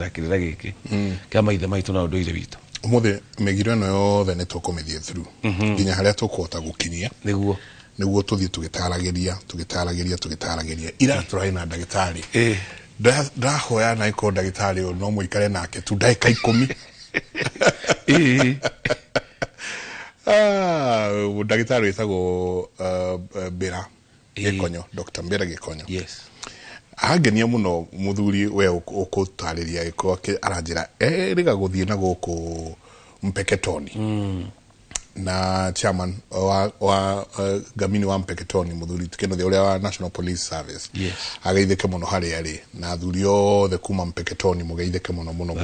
Lakini giki kama ithe maitu na nduire witu umuthe megiro no yothe ne tukomithie through nginya haria tukuhota gukinyia niguo tuthie tugitaragiria ira turai na ndagitari ndahoya na iko ndagitari no muikare nake tu ndagika 10 ndagitari wetagwo Bera Gikonyo Dr. Bera Gikonyo yes agenia muno muthuri we ukutariria giko aranjira riga guthie na guku Mpeketoni na chairman wa gamini wa Mpeketoni muthuri tikeno the uria wa National Police Service yes ageitheke muno hari ari na thuri othe kuma Mpeketoni mugeitheke muno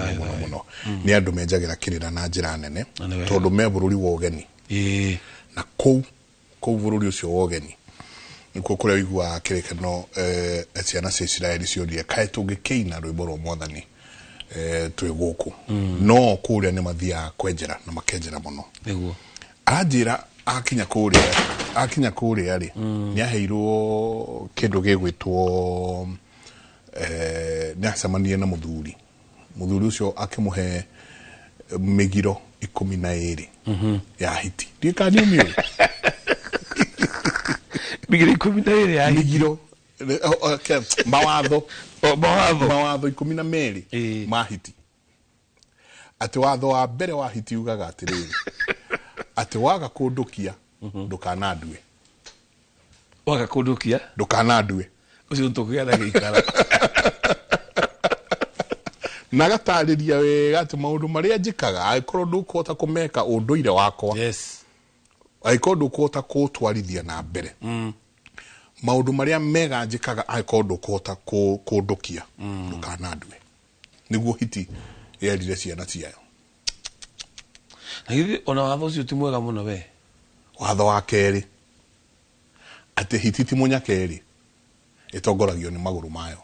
ni andu menjagira kirira na njira nene tondu me bururi wa ugeni na kou bururi ucio wa ugeni niko kuria igwa kirekano ciana cia Israeli ciurie kae tungikiina rwimbo rwa Mwathani twi guku no kuria ni mathia kwenjera na makenjera muno niguo anjira akinya kuria ari ni aheirwo kindu gigwitwo ni acemanie na muthuri ucio akimuhe migiro 12 ya hiti ndikani mio migiro 12 ya migiro mawatho 12 mahiti ati watho wa mbere wa hiti ugaga atiriri ati waga kundukia ndukanadue waga kundukia ndukanadue ucio ntukia na gikara nagatariria wega ati maundu maria njikaga aikorwo ndukuhota kumeka unduire wakwa yes aikorwo ndukuhota kutwarithia na mbere maundu maria mega njikaga aikorwo ndukuhota kundukia ndukanadue niguo hiti yerire ciana ciayo na ona watho ucio ti mwega muno we watho wa keri ati hiti ti munyakeri itongoragio ni maguru mayo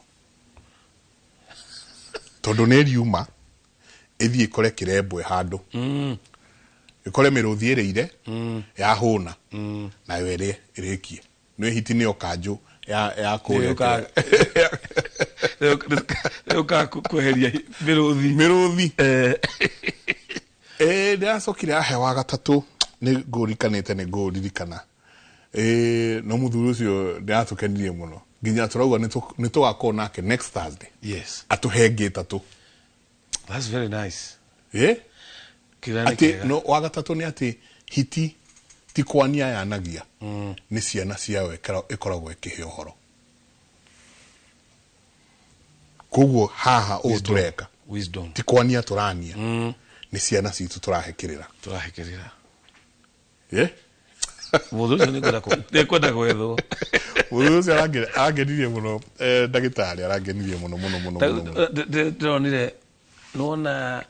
tondu ne riuma ithie kore kirembwe handu ikore miruthireire ya huna na were irekie no hiti ni okanju ya kure leo ka kuheria miruthi ndasokire ahewa gatatu ni ngurikanite no muthuri ucio ndatukenirie muno nginya turauga ni tugakona nake next Thursday yes atuhenge tatu that's very nice ati no wa gatatu ni ati hiti ti kwania yanagia ni ciana ciawe ikoragwo ikihe uhoro kuguo haha tureka wisdom ti kwania turania ni ciana citu turahekirira muthuri ni kwenda gwetho muthuri arangenirie muno ndagitari arangenirie muno ndonire nona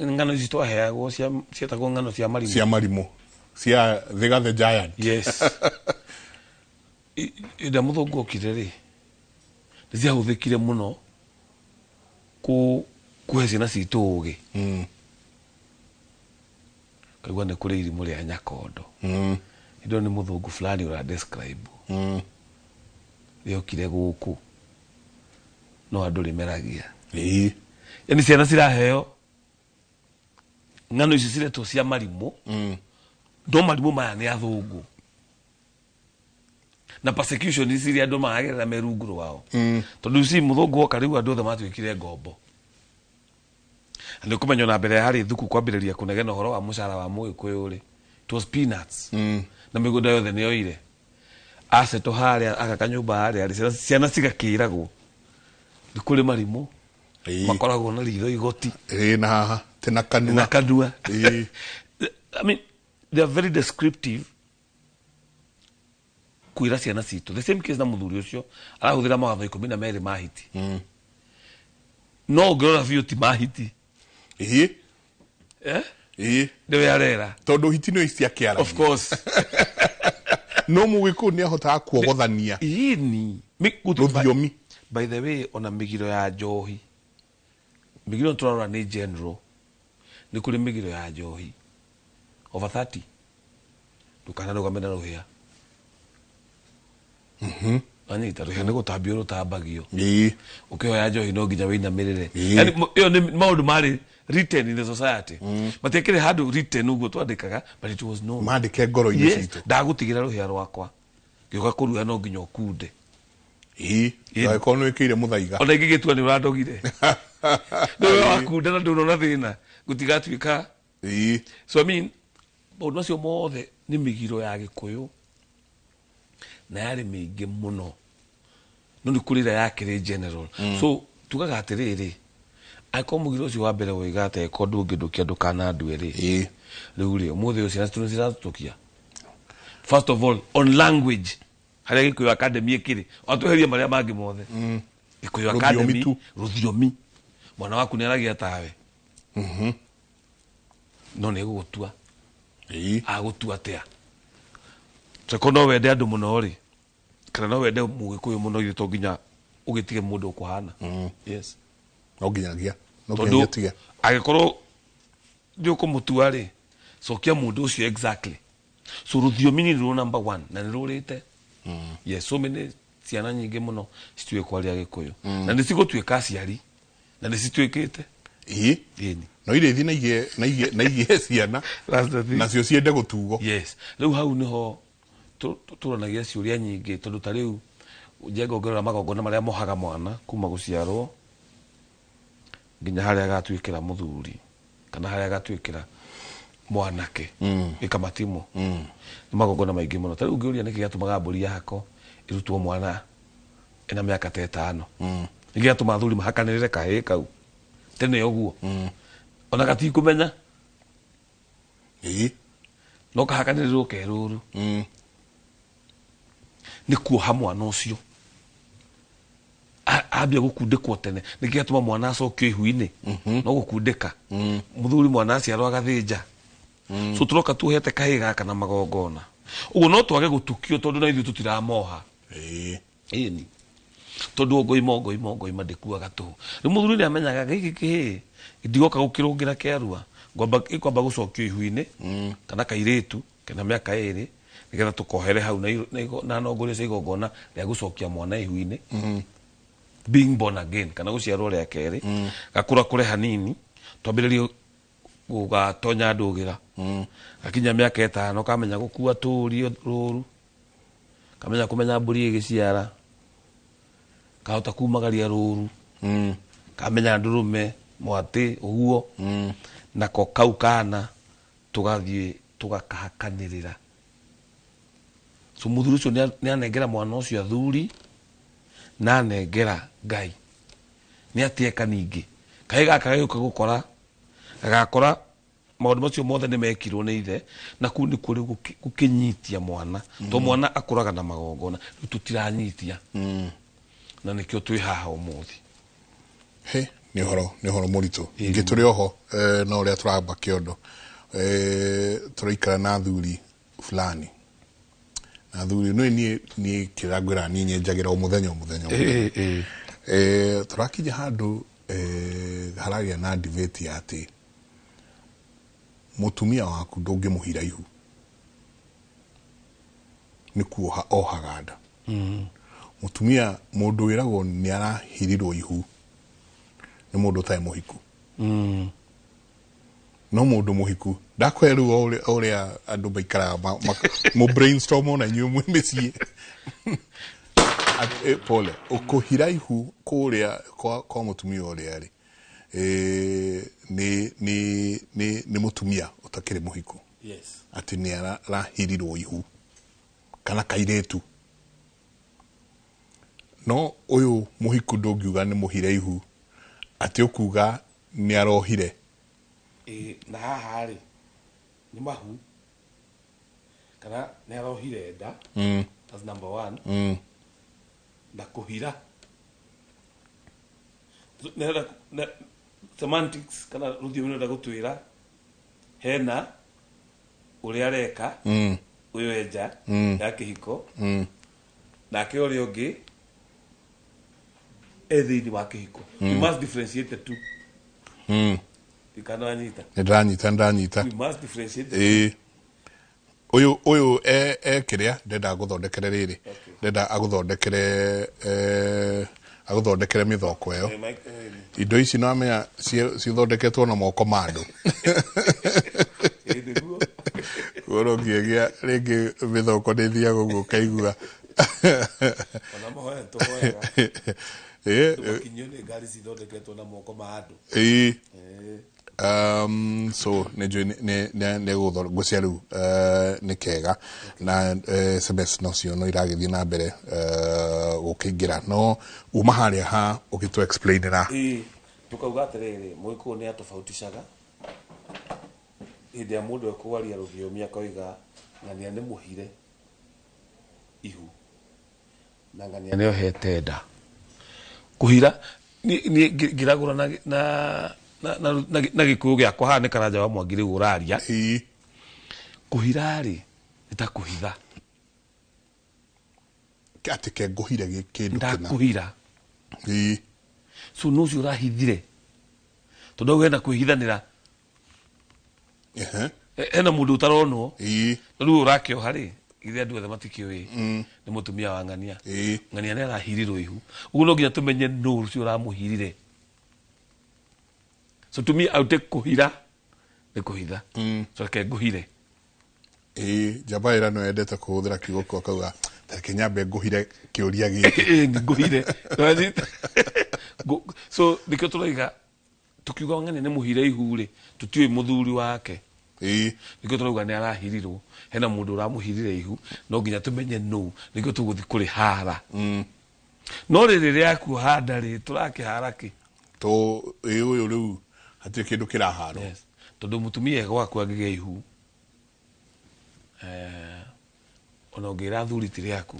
ngano ici twaheagwo cietagwo ngano cia marimu cia Thiga the Giant yes ida muthungu okire ri niciahuthikire muno kuhe ciana citu ugi kaigua ni kuri irimu ria Nyakondo indo ni muthungu fulani ura describe riokire guku no andu rimeragia yani ciana ciraheo ngano ici ciretwo cia marimu ndo marimu maya ni athungu na persecution ici ria andu magerera merungu rwao tondu ici muthungu oka riu andu othe matwikire ngombo ande kumenyo na mbere hari thuku kwambiriria kunegena horo wa mushara wa Mugikuyu ri it was peanuts na migunda yothe ni oire aseto haria akakanyumba haria ciana cigakiragwo ni kuri marimu makoragwo na ritho igoti na haha tena kanua I mean they are very descriptive kuira ciana citu the same case na muthuri ucio arahuthira mawatho 12 mahiti no ngorora biu ti mahiti ndio yarera tondu hiti no cia kiara of course no Mugikuyu ni ahotaga kuogothania ini ruthiomi by the way ona migiro ya njohi migiro turarora ni general ni kuri migiro ya njohi over 30 dukana rugamena ruhia anyita ruhia nä gå tambio rå tambagio ii å kä hoya njohi no nginya wä inamä rä re yani ä yo nä maå ndå marä written in the society matiakä rä handå written å guo twandä kaga but it was known mandike ngoro-inä yes citå ndagå tigä ra rå hia rwakwa gä å ka kå ruga no nginya å kunde ii angäkorwo nä wä kä ire må thaiga ona ingä gä tua nä å randogire nä we wakunda na ndå nona thä na gå tigatuä ka ii so I mean maå ndå macio mothe nä mä giro ya gä kå yå na yarä mä ingä må no no nä kå rä ra yakä rä general so tugaga atä rä rä angäkorwo må giro å cio wa mbere wä ateko ndå ngä ndå kä andå kana ndwä rä ii rä u rä å må thä å ciana citå nä ciratå kia first of all on language harä a gä kå yå academy ä kä rä atå heria marä a mangä mothe gä kå yå academy rå thiomi mwana waku nä aragia tawe no nä gå gå tua ii agå tua atä a teko no wende andå må no rä kana no wende må gä kå yå må no irä to nginya å gä tige må ndå å kå hana yes no nginyagia no tondå nginyagia tige agä korwo ndä å kå må tua rä cokia må ndå å cio exactly so rå thiomi nä rå number one na nä rå rä te yes so mä ciana nyingä må no cituä kwaria gä kå yå na nä cigå tuä ka aciari na nä cituä kä te ii ĩni no irä thi na igie ciana nacio ciende gå tugo yes rä u hau nä ho tå ranagia ciå ria nyingä tondå ta rä u njengongerera magongona marä a mohaga mwana kuma gå ciarwo nginya harä a agatuä kä ra må thuri kana harä a agatuä kä ra mwanake gä kamatimå nä magongona maingä må no ta rä u ngä å ria nä kä gä atå maga mbå ri yako ä rutwo mwana ena mä aka ta ätano nä gä atå mathuri mahakanä rä re kahä kau tene å guo ona gatikå menya ii no kahakanä rä rwo kerå ru nä kuoha mwana å cio ambia gå kundä kwo tene nä kä atå ma mwana acokio ihu-inä no gå kundä ka må thuri mwana aciarwo agathä nja so tå roka tuhete kahä gaka na magongona å guo no twage gå tukio tondå na ithuä tå tiramoha ii ĩni tondå ngoima ndä kuaga tå rä må thuri nä amenyaga gä kä kä ndigoka gå kä rå ngä ra kä arua kwamba gå cokio ihu-inä kana kairä tu kena mä aka ä rä nä getha tå kohere hau na nongoria cia igongona rä a gå cokia mwana ihu-inä being born again kana gå ciarwo rä a kerä gakå ra kå re hanini twambä rä rie gå gatonya ndå gä ra gakinya mä aka ätano kamenya gå kua tå ri rå ru kamenya kå menya mbå ri ä gä ciara kahota kumagaria rå ru kamenya ndå rå me mwatä å guo nako kau kana tå gathiä tå gakahakanä rä ra so må thuri å cio nä anengera mwana å cio athuri na anengera ngai nä atieka ningä kahä gaka gagä å ka gå kora gagakora maå ndå macio mothe nä mekirwo nä ithe na kuu nä kuo rä gå kä nyitia mwana to mwana akå raga na magongona rä u tå tiranyitia na nä kä o twä haha å må thä he nä å horo må ritå ingä tå rä oho no å rä a tå ramba kä ondo tå raikara na thuri fulani na thuri no niä kä rangwä ra ninye njagä ra o må thenya tå rakinya handå haragä na debate ya atä må tumia waku ndå ngä må hira ihu nä kuoha ohaga nda må tumia må ndå wä ragwo nä arahirirwo ihu nä må ndå å tarä må hiku no må ndå må hiku ndakwerwo o rä a andå maikaraga må brainstorm ona inyuä mwä mä ciä pole å kå hira ihu kå rä a kwa må tumia o rä a rä nä må tumia å takä rä må hiku atä nä arahirirwo ihu kana kairä tu no å yå må hiku ndå ngiuga nä må hire ihu atä å kuga nä arohire na haha rä nä mahu kana nä arohire nda that's number one na kå hira semantics kana rå thiå nä gå twä ra hena å rä a areka å yå enja ya kä hiko nake å rä a å ngä thä-inä wa kä hiko you must differentiate the two ikananyita nä ndanyita we must differentiate the ä Uyu kiria ndenda guthondekere riri ndenda aguthondekere mithoko iyo indo ici no amenya cithondeketwo na moko ma andu oro ngigia ringi mithoko ni thiaga uguo kaigua ona mohe to wega kinyo ni ngari cithondeketwo na moko ma andu so ne gucia riu ni kega na SMS nocio no iragithie na mbere gukingira no uma haria ha ugitu explain ra tukauga atiriri muiku ni atofautishaga inde mundu ekwaria rugiomi akoiga ngania ni muhire ihu na ngania ni ohete nda kuhira ni ngiragura na gikuyu giakwa haha ni Karanja wa Mwangi riu uraria kuhira ri ni ta kuhitha ati ke nguhire gikindu kina ndakuhira so no cio urahithire tondu wenda kwihithanira ena mundu utaronwo riu urakioha ri ithe andu othe matikiui ni mutumia wa ngania ngania ni arahirirwo ihu uguo no nginya tumenye no ucio uramuhirire so to me aute kuhira ni kuhitha so ke nguhire jabaira no endete kuhuthira kigoko akauga Kenyambe nguhire kiuria giki ni nguhire so nikio turaiga tukiuga ngani ni muhire ihuri tutiwe muthuri wake nikio turauga ni arahirirwo hena mundu uramuhirire ihu no nginya tumenye no nikio tuguthi kuri hara no riri yaku handa ri turakiharaki to uyu riu hati kindu kiraharo tondu mutumia gwaku agigia ihu ona ngira thuri tiri yaku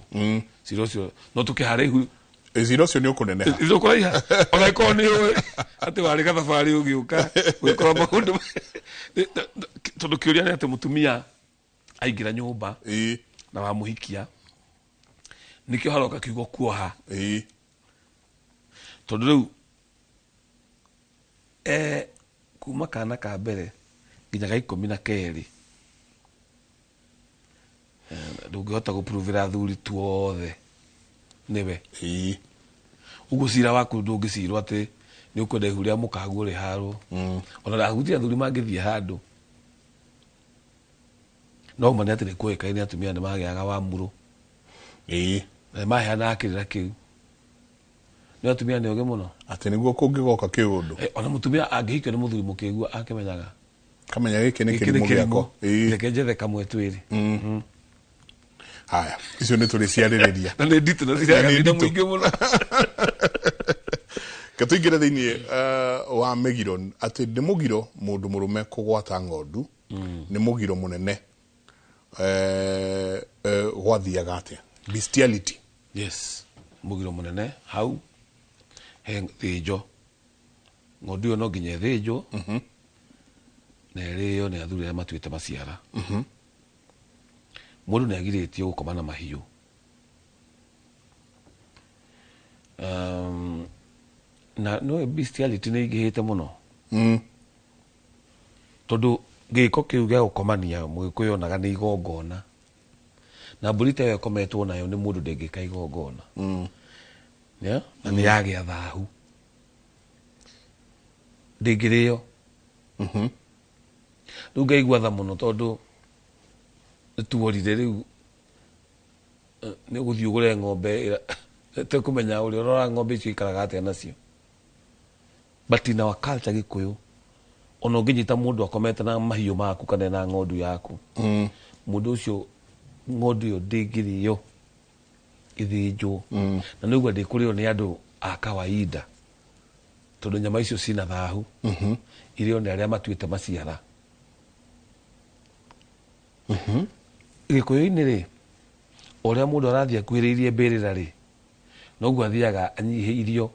cirocio no tukihare ihu cirocio ni ukuneneha izo kuraiha ona iko ni ati wari gathabari ugiuka gwikora maundu tondu kiuria ni ati mutumia aingira nyumba na wa muhikia nikio haroka kiugo kuoha tondu riu kuma kana ka mbere nginya ga 12 ndungihota guprovera thuri tuothe niwe ugucira waku ndungicirwo ati ni ukwenda ihuria mukagu ri haro ona ndahutia thuri mangithie handu no mane ati ni kuikaini atumia ni magiaga wamuru mahana akirira kiu ni atumia ni oge muno ati niguo kungigoka kiundu ona mutumia angihikio ni muthuri mukigua akimenyaga kamenya giki ni kirimo giako reke njethe kamwe twiri haya icio ni turi ciaririria na ni nditu na ciraga ndio mwingi muno katuingira thiini wa migiro ati ni mugiro mundu murume kugwata ngondu ni mugiro munene gwathiaga atia bestiality yes mugiro munene hau he thijo ngondu yo no nginya thijo na iriyo ni athuri aria matuite maciara mundu ni agiritio gukoma na mahiu na no bestiality ni igihite muno tondu giko kiu gia gukomania mugikuyu onaga ni igongona na burita yo kometwo nayo ni mundu ndengika igongona ya na ni yagia thahu ndingirio riu ngaigua tha muno tondu tuorire riu ni guthii ugure ng'ombe te kumenya uri urora ng'ombe icio ikaraga atia nacio but in our culture gikuyu ona unginyita mundu akomete na mahiu maku kana na ng'ondu yaku mundu ucio ng'ondu yo ndingirio ithinjwo na niguo ndikurio ni andu a kawaida tondu nyama icio cina thahu irio ni aria matuite maciara gikuyu-ini ri uria mundu arathia kwiriirie mbirira ri noguo athiaga anyiheirio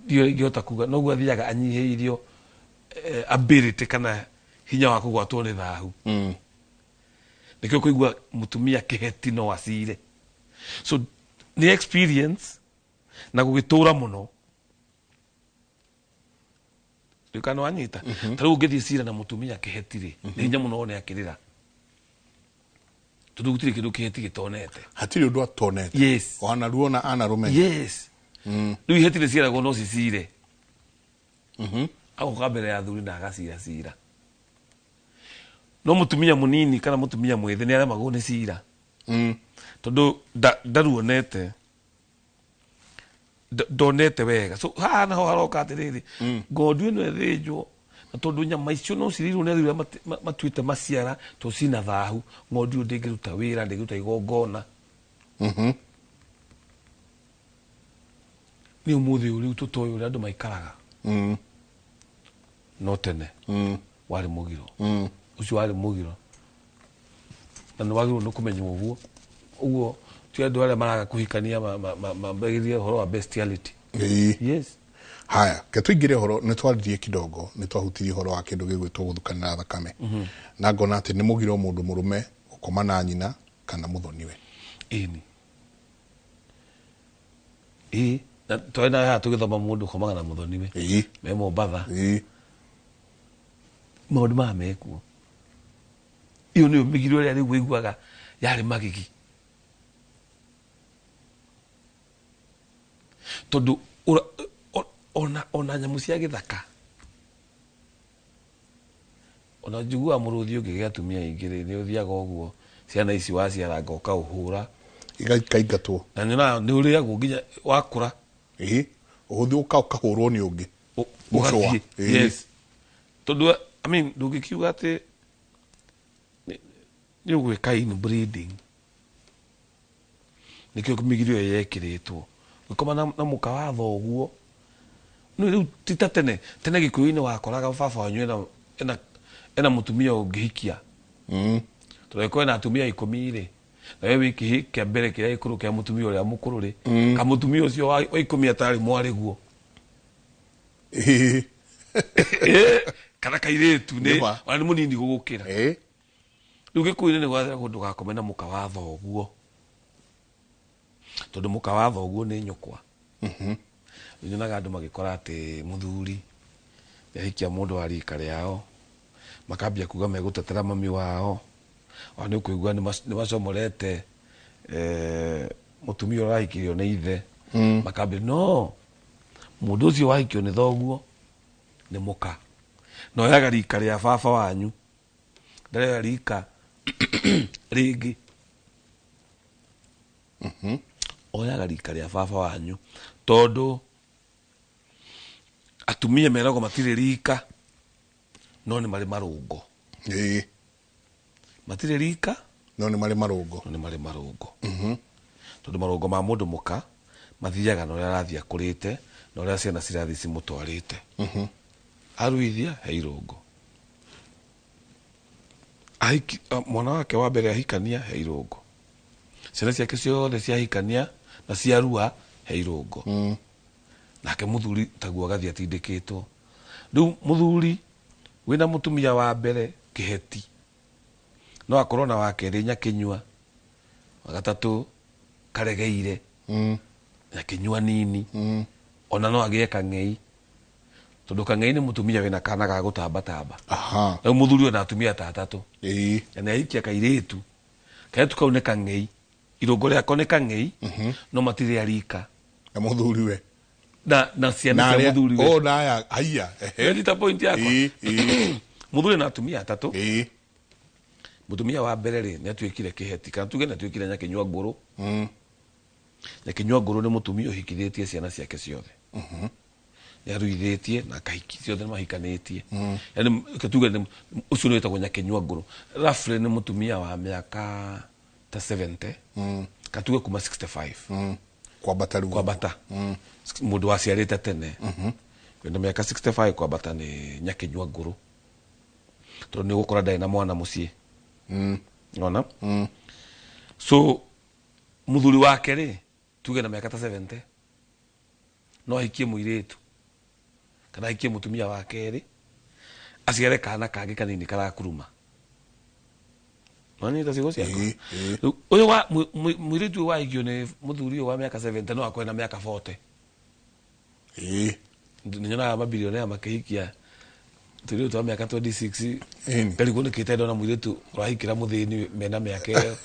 dio ingihota kuga noguo athiaga anyiheirio ability kana hinya wa kugwatwo ni thahu nikio kuigua mutumia kiheti no asire so ni experience na gugitura muno ndikano anyita tariu ngithi cira na mutumia kihetire ni nya muno one akirira tundu gutire kindu kiheti gitonete hatiri undu atonete yes ona ruona ana rumenye yes riu ihetire cira go no cicire au kabere ya thuri na agacira cira no mutumia munini kana mutumia mwithe ni aremagwo ni cira tondu ndaruonete ndonete wega so hana ho haroka atiriri ngodu ino ethinjwo na tondu nyama icio no cirirwo ni athuri matuite maciara to cina thahu ngodu ndingiruta wira ndingiruta igongona ni umuthi uri tutoyo uri andu maikaraga no tene wari mugiro ucio wari mugiro na no wagiro no kumenya uguo tu andu aria maraga kuhikania mabegirie horo wa bestiality yes haya ketwingire horo ni twaririe kidogo ni twahutirie horo wa kindu gigwitwo guthukanira thakame na ngona ati ni mugiro mundu murume gukoma na nyina kana muthoniwe na twena ya tugithoma mundu komaga na muthoniwe me Mombatha maundu ma mekuo iyo ni migiro ria riu wiguaga yari magigi tondu ona nyamu cia githaka ona njugua muruthi ungi giatumia ingire ni uthiaga uguo ciana ici waciaranga ukauhura igaikaingatwo na nyona ni uriagwo nginya wakura uhuthi ukahurwo ni ungi ugathie yes tondu I mean ndugikiuga ati ni ugwika inbreeding nikio kumigirio yekiritwo gukoma na muka wa thoguo no riu tita tene gikuyu-ini wakoraga baba wanyu ena mutumia ungihikia tureko na atumia 10 ri na wewe ikihikia mbere kiria ikuru kia mutumia uria mukuru ri ka mutumia ucio wa 10 atari mwariguo kana kairetu ni wani munini gugukira riu gikuyu-ini ni gwathira gundu gakome na muka wa thoguo tondu muka wa thoguo ni nyukwa nyonaga andu magikora ati muthuri yahikia mundu wa rika riao makambia kuga megutetera mami wao wani ukuigua ni macomorete mutumia urahikirio ni ithe makambia no mundu ucio wahikio ni thoguo ni muka no yaga rika ria baba wanyu ndare rika ringi oyaga rika ria baba wanyu tondu atumia merago matire rika no ni mari marungo matire rika no ni mari marungo tondu marungo ma mundu muka mathiaga no arathia akurite no ria ciana cirathi cimutwarite aruithia heirungo mwana wake wa mbere ahikania heirungo ciana ciake ciothe ciahikania na ciarua heirungo nake muthuri taguo agathi atindikitwo riu muthuri wina mutumia wa mbere kiheti no akorwo na wa keri nyakinyua wa gatatu karegeire nyakinyua nini ona no agie kang'ei tondu kang'ei ni mutumia wina kana ga gutamba riu muthuri ona atumia tatatu na aikia kairetu kairetu kau ni kang'ei irungo riako ni kang'ei no matire arika na muthuri we na ciana cia muthuri we na aya haya ta point yako muthuri na atumia atatu mutumia wa mbere ri ni atuikire kiheti kana tuge na atuikire nyakinyua nguru nyakinyua nguru ni mutumia uhikithitie ciana ciake ciothe yaruithitie na kahiki ciothe mahikanitie yani katuge ucio ni wetagwo nyakinyua nguru roughly ni mutumia wa miaka ta 70 katuge kuma 65 kwa bata mundu waciarite tene kwenda miaka 65 kwa bata ni nyakinyua nguru tondu ni gukora ndai na mwana mucii ona so muthuri wake ri tuge na miaka ta 70 no ahikie muiritu kana ahikie mutumia wake ri aciare kana kangi kanini karakuruma mani tacigo ciako uyu wa muiritu wa hikio ni muthuri wa miaka 70 no akwena miaka 40 ninyonaga mabilionea makihikia tulio twa miaka 26 kali kuna kitendo na mwiretu rahikira muthini mena miaka iyo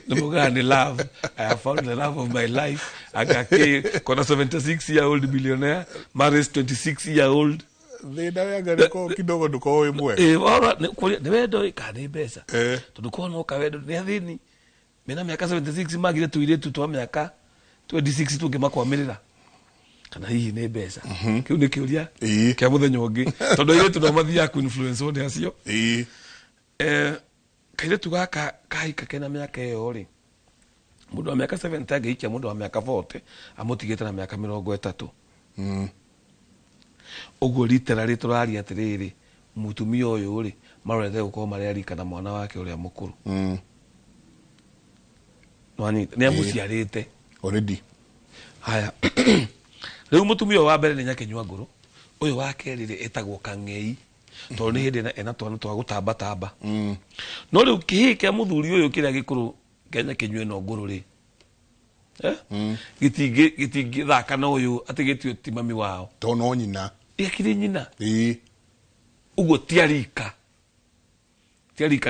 numuga ni love. I have found the love of my life. Akake kona 76-year-old billionaire marries 26-year-old. Thina wega ko kidogo nduko we mwe ora ni wendo ikani besa tuduko no ka wendo ni athini mena miaka 76 magire tuiretu twa miaka 26 tungimakwamirira kana hihi ni besa kiu ni kiuria kia muthenya ungi tondu ile tunamathia ku influence one acio kaire tugaka kaika kena miaka iyo ri mundu wa miaka 70 agiikia mundu wa miaka 40 amutigite na miaka 30 ugo literally turaria atiriri mutumia uyu ri marorete gukorwo mari arika na mwana wake uria mukuru nwani ni amuciarite already haya riu mutumia wa mbere ni Nyakenyua Nguru uyu wa kerire etagwo Kang'ei tondu ni hindi ena twana twa gutamba no riu kihike muthuri uyu kiria gikuru Kenya Kenyua no Nguru ri gitingi thaka na uyu atigitio ti mami wao tono nyina ikiri nyina ugo tiarika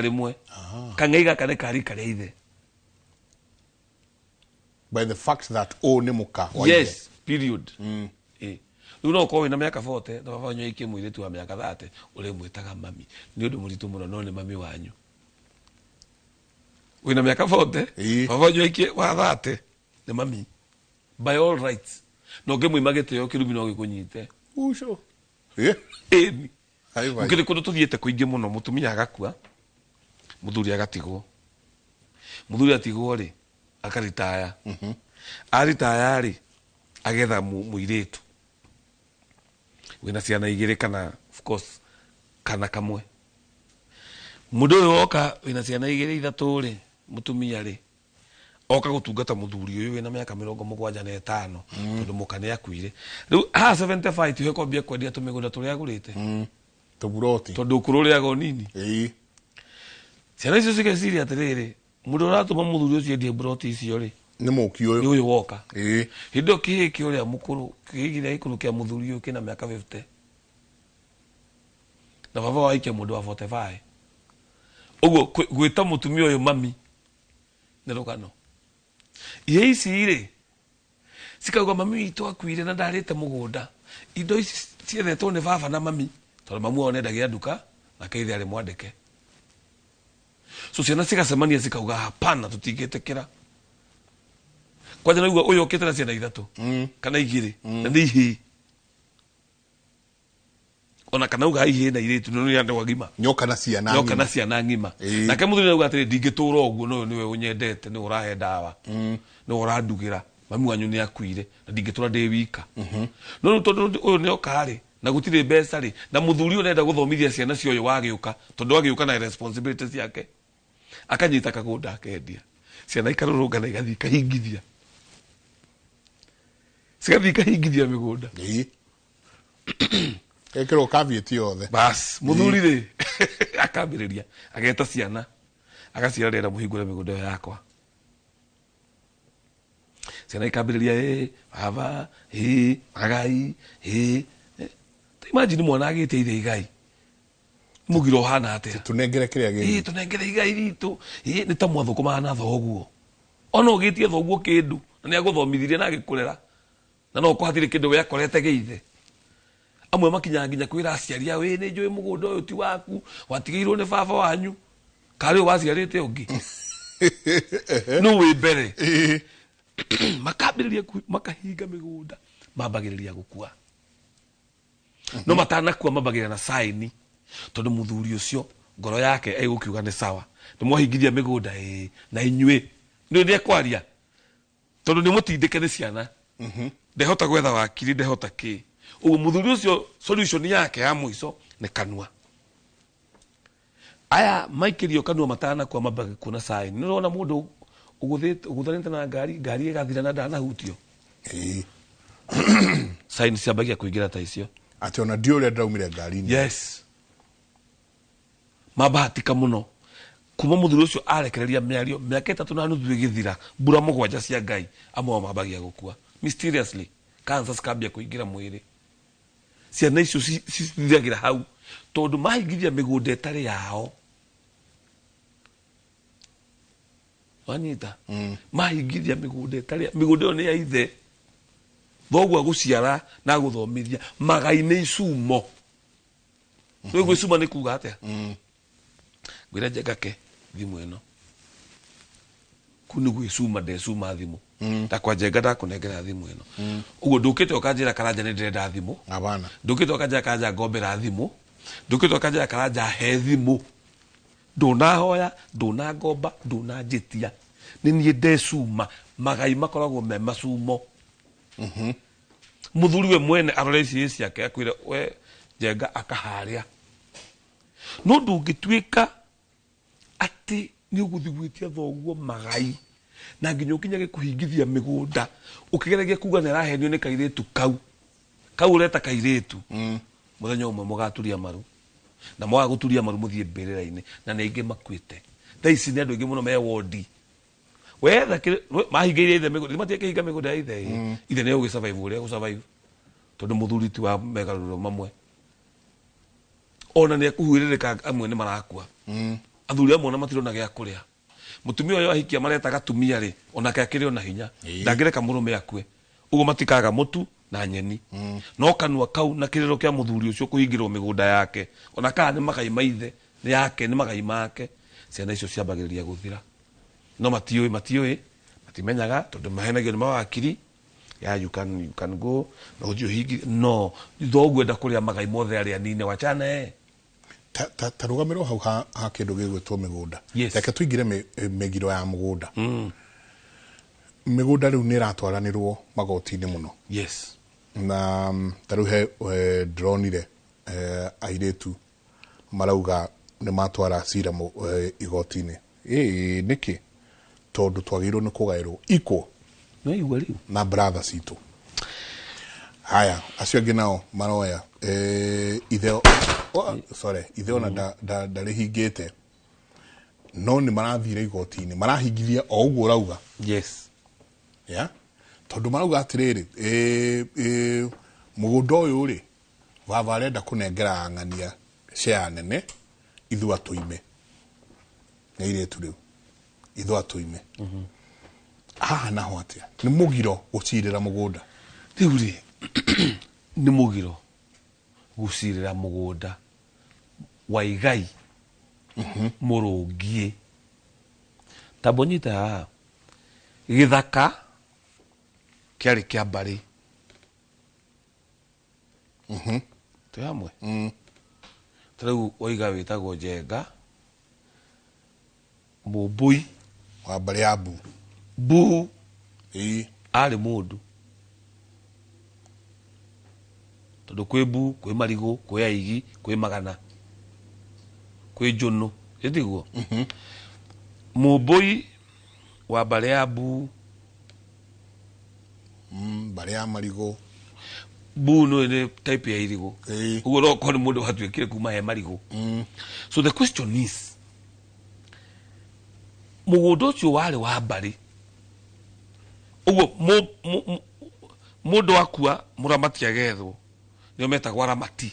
rimwe Kang'ei gaka ne karika ria ithe by the fact that ni muka yes period riu no ko wina miaka 40 na baba wanyu ikie muiretu wa miaka 30 uri mwitaga mami ni undu muritu muno no ni mami wanyu wina miaka 40 baba wanyu ikie wa 30 ni mami by all rights no nge muimagite yo kirumi no gikunyite uco ukiri kundu tuthiete kuingi muno mutumia agakua muthuri agatigwo muthuri atigwo ri akaritaya aritaya ri agetha muiretu wina ciana igiri kana of course kana kamwe mundu uyu oka wina ciana igiri ithatu ri mutumia ri oka gutungata muthuri uyu wina miaka 75 tondu mukane akuire riu 75 tuhe kwambia kwendia tumigunda turia agurite tuburoti tondu kururia go nini ciana icio cigeciria atiriri mundu uratuma muthuri ucio endie buroti icio ri ni muki uyu ni uyu woka hindo kihiki uria mukuru kigiria ikuru kia muthuri uyu kina miaka 50 na baba waikia mundu wa 45 uguo gwita mutumia uyu mami ni rugano ici ri cikauga mami witu akuire na ndarite mugunda indo ici ciethetwo ni baba na mami tondu mamu wao nendagia nduka na keithia ari mwandike so ciana cigacemania cikauga hapana tutingitikira kwanja naigua uyu okite na ciana ithatu kana igiri na ni ihi ona kana uga ihi na iritu no ni andu agima nyoka na ciana ngima na ke muthuri uga atiri ndingitura uguo no niwe unyendete ni urahe ndawa ni urandugira mami wanyu ni akuire na ndingitura ndi wika no tondu uyu ni okari na gutire mbeca ri na muthuri unenda guthomithia ciana cio uyu wagiuka tondu wagiuka na responsibilities yake akanyita kagunda akendia ciana ikarurungana igathi kahingithia cigathi kahingithia migunda ekero kavieti yothe bas muthuri ri akambiriria ageta ciana agaciara rera muhingure migunda yakwa ciana ikambiriria baba agai imagine mwana agite ithe igai mugiro hana atia tunengere kiria giri tunengere igai ritu ni ta mwathuko mahana thoguo ona ugitie thoguo kindu na ni aguthomithirie na agikurera na no kwathire kindu we akorete geithe amwe makinya nginya kwira aciaria we ni njui mugunda uyu ti waku watigiirwo ni baba wanyu kari waciarite ungi no we mbere makambiriria makahinga migunda mambagiriria gukua no matanakua mambagirira na saini tondu muthuri ucio ngoro yake aigukiuga ni sawa ni mwahingithia migunda na inyue ni ekwaria tondu ni mutindike ni ciana ndehota gwetha wakiri ndehota ki ugu muthuri ucio solution yake ya mwiso ni kanua aya maikirio kanua matanakua mambagi kuna saini ni rona mundu uguthanite na ngari igathira na ndanahutio saini ciambagia kuingira ta icio ati ona ndio ria ndaumire ngari-ini yes mabahatika muno kuma muthuri ucio arekereria miario miaka 3 na nuthu igithira mbura mugwanja cia Ngai amwe mambagia gukua mysteriously cancer cikambia kuingira mwiri ciana icio cithiragira hau tondu mahingithia migunda etari yao wanyita mahingithia migunda etari migunda yo ni ya ithe thoguo guciara na guthomithia magai-inĩ icumo nĩ gwĩcuma nĩ kuga atĩa ngwĩra Njengake thimũ ĩno kũ nĩ gwĩcuma ndecuma thimũ takwa Njenga ndakũnengera thimũ ĩno ũguo ndũkĩte ũkanjĩra Karanja nĩ ndĩrenda thimũ ndũkĩte ũkanjĩra Karanja ngombera thimũ ndũkĩte ũkanjĩra Karanja he thimũ ndũnahoya ndũnangomba ndũnanjĩtia nĩ niĩ ndecuma magai makoragwo me macumo muthuri we mwene arore ici ciake akwire we Njenga akaharia no ndũngĩtuĩka atĩ nĩ ũgũthigwĩtia thoguo magai na nginya ũkinyage kũhingithia mĩgũnda ũkĩgeragia kuga nĩ arahenio nĩ kairĩtu kau ũreta kairĩtu mũthenya ũmwe mũgaturia maru na mwaga gũturia maru mũthiĩ mbĩrĩra-inĩ na nĩ aingĩ makuĩte thaa ici nĩ andũ aingĩ mũno me wondi wetha mahingĩire ithe mĩgũnda matiakĩhinga mĩgũnda ya ithe ithe nĩ ũgĩsurvive ũrĩa gũsurvive tondũ mũthuri ti wa megarũro mamwe ona nĩ akuhĩrĩrĩka amwe nĩ marakua athuri amwe na matirona gĩa kũrĩa mutumia ũyũ ahikia mareta gatumia rĩ onake akĩrĩ ona hinya ndangĩreka mũrũme akue ũguo matikaga mũtu na nyeni no kanua kau na kĩrĩro kĩa mũthuri ũcio kũhingĩrwo mĩgũnda yake ona kana nĩ magai maithe nĩ yake nĩ magai make ciana icio ciambagĩrĩria gũthira no matiũĩ matimenyaga tondũ mahenagio nĩ mawakiri ya you can go na ũthiĩ ũhingi no thoguo kũrĩa magai mothe arĩa nine wachane ta rugamĩrwo hau ha kĩndũ gĩgwĩtwo mĩgũnda reke tũingĩre mĩgiro ya mũgũnda mĩgũnda rĩu nĩ ĩratwaranĩrwo magoti-inĩ mũno na ta rĩu he ndĩronire airĩtu marauga nĩ matwara cira igoti-inĩ nĩkĩ tondũ twagĩrĩirwo nĩ kũgaĩrwo equal na brother citũ haya acio angĩ nao maroya ithe ona ndarĩhingĩte no nĩ marathire igoti-inĩ marahingithia o ũguo ũrauga tondũ marauga atĩrĩrĩ mũgũnda ũyũ rĩ baba arenda kũnengera ng'ania share nene ithuĩ atũime nĩ airĩtu rĩu ithuĩ atũime haha naho atĩa nĩ mũgiro gũcirĩra mũgũnda rĩu rĩ nĩ mũgiro gũcirĩra mũgũnda wa igai mũrũngiĩ tabo nyita haha gĩthaka kĩarĩ kĩa Mbarĩ twĩ hamwe ta rĩu waiga wĩtagwo Njenga Mũmbũi wa Mbarĩ ya Mbu arĩ mũndũ tondũ kwĩ Mbu kwĩ Marigũ kwĩ Aigi kwĩ Magana kwĩ Njũnũ ĩtiguo Mũmbũi wa Mbarĩ ya Mbu Mbarĩ ya Marigũ Mbu no nĩ type ya irigũ ũguo no korwo nĩ mũndũ watuĩkire kuma he marigũ so the question is mũgũnda ũcio warĩ wa Mbarĩ ũguo mũndũ akua mũramati agethwo nĩo metagwo aramati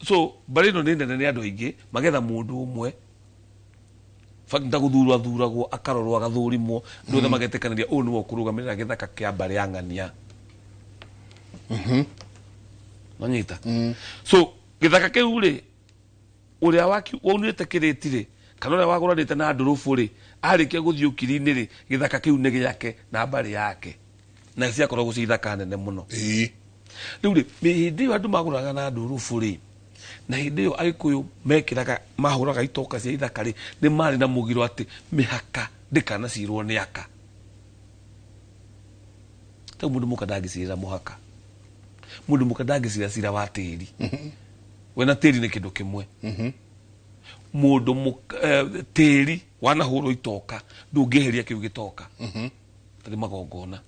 so Mbarĩ ĩno nĩ nene nĩ andũ aingĩ magetha mũndũ ũmwe nda gũthuragwo akarorwo agathũrimwo andũ othe magetĩkanĩria ũyũ nĩwe ũkũrũgamĩrĩra gĩthaka kĩa Mbarĩ ya ng'ania nanyita so gĩthaka kĩu rĩ ũrĩa waunĩte kĩrĩti rĩ kana ũrĩa wagũranĩte na ndũrũbũ rĩ arĩkia gũthiĩ ũkiri-inĩ rĩ gĩthaka kĩu nĩ gĩake na Mbarĩ yake na ciakoragwo ci ithaka nene mũno rĩu rĩ hĩndĩ ĩyo andũ magũraga na ndũrũbũ rĩ na hĩndĩ ĩyo Agĩkũyũ mekĩraga mahũraga itoka cia ithaka rĩ nĩ marĩ na mũgiro atĩ mĩhaka ndĩkanacirwo nĩ aka tau mũndũ mũka ndangĩcirĩra mũhaka mũndũ mũka ndangĩcira cira wa tĩri we na tĩri nĩ kĩndũ kĩmwe mũndũ tĩri wanahũrwo itoka ndũngĩeheria kĩu gĩtoka tarĩ magongona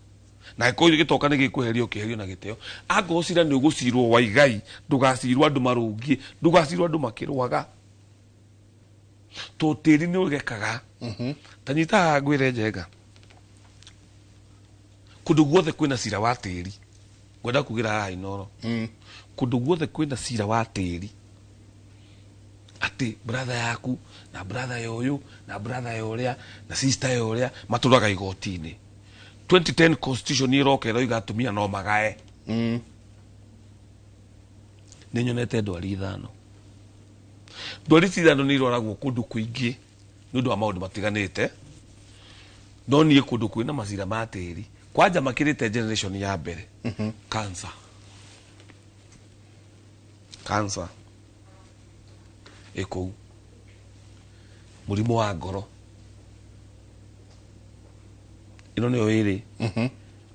na Gĩkũyũ gĩtoka nĩ gĩkweherio kĩherio na gĩteo angorwo cira nĩ ũgũcirwo wa igai ndũgacirwo andũ marũngiĩ ndũgacirwo andũ makĩrwaga to tĩri nĩ ũgekaga ta nyitaga ngwĩre Njenga kũndũ guothe kwĩna cira wa tĩri ngwenda kugira haha Inoro kundu guothe kwina cira wa tĩri ati brother yaku na brother yoyu na brother yoria na sister yoria maturaga igoti-ini 2010 constitution iroka iroiga atumia no magae nĩ nyonete ndwari ithano ndwari ithano nĩ iroragwo kundu kuingi nĩ ũndũ wa maũndũ matiganĩte no niĩ kundu kwĩna macira ma tĩri kwanja makĩrĩte generation ya mbere cancer ĩkũu mũrimũ wa ngoro ĩno nĩyo ĩrĩ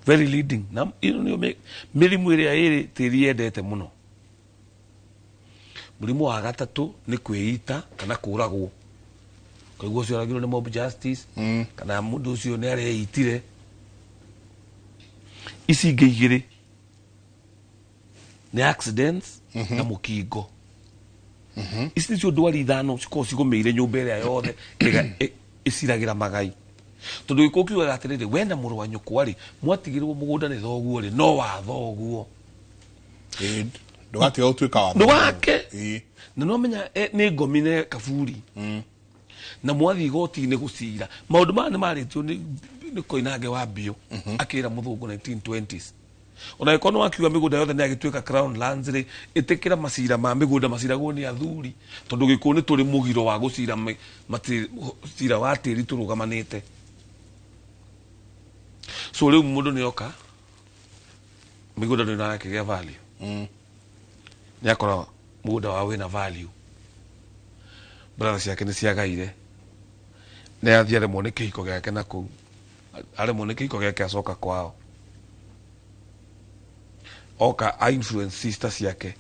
very leading na ĩno nĩyo mĩrimũ ĩrĩa ĩrĩ tĩri yendete mũno. Mũrimũ wa gatatũ nĩ kwĩita kana kũragwo kaigua ũcio aragirwo nĩ mob justice kana mũndũ ũcio nĩ areitire. Ici ingĩ igĩrĩ nĩ accidents na mũkingo. Ici nĩcio ndwari ithano cikorwo cigũmĩire nyũmba ĩrĩa yothe ĩciragĩra magai. Tondũ gĩkũ kiugaga atĩrĩrĩ we na mũrũ wa nyũkwa-rĩ mwatigĩrwo mũgũnda nĩ thoguo-rĩ no wa thoguo ndũgatiga gũtuĩka wa ndũgake na no menya nĩ ngomine kaburi na mwathi igoti-inĩ gũcira maũndũ maya nĩ marĩtio nĩ Koinange wa Biũ akĩra mũthũngũ 1920s ona ĩkorwo nĩ wakiuga mĩgũnda yothe nĩ agĩtuĩka crown lands rĩ ĩtĩkĩra macira ma mĩgũnda maciragwo nĩ athuri tondũ gĩkũ nĩ tũrĩ mũgiro wa gũcira macira wa tĩri tũrũgamanĩte. So rĩu mũndũ nĩ oka mĩgũnda nĩ ĩrakĩgĩa value nĩ akora mũgũnda wao wĩna value brother ciake nĩ ciagaire nĩ athiĩ aremwo nĩ kĩhiko gĩake na kũu aremwo nĩ kĩhiko gĩake acoka kwao oka a influence sister ciake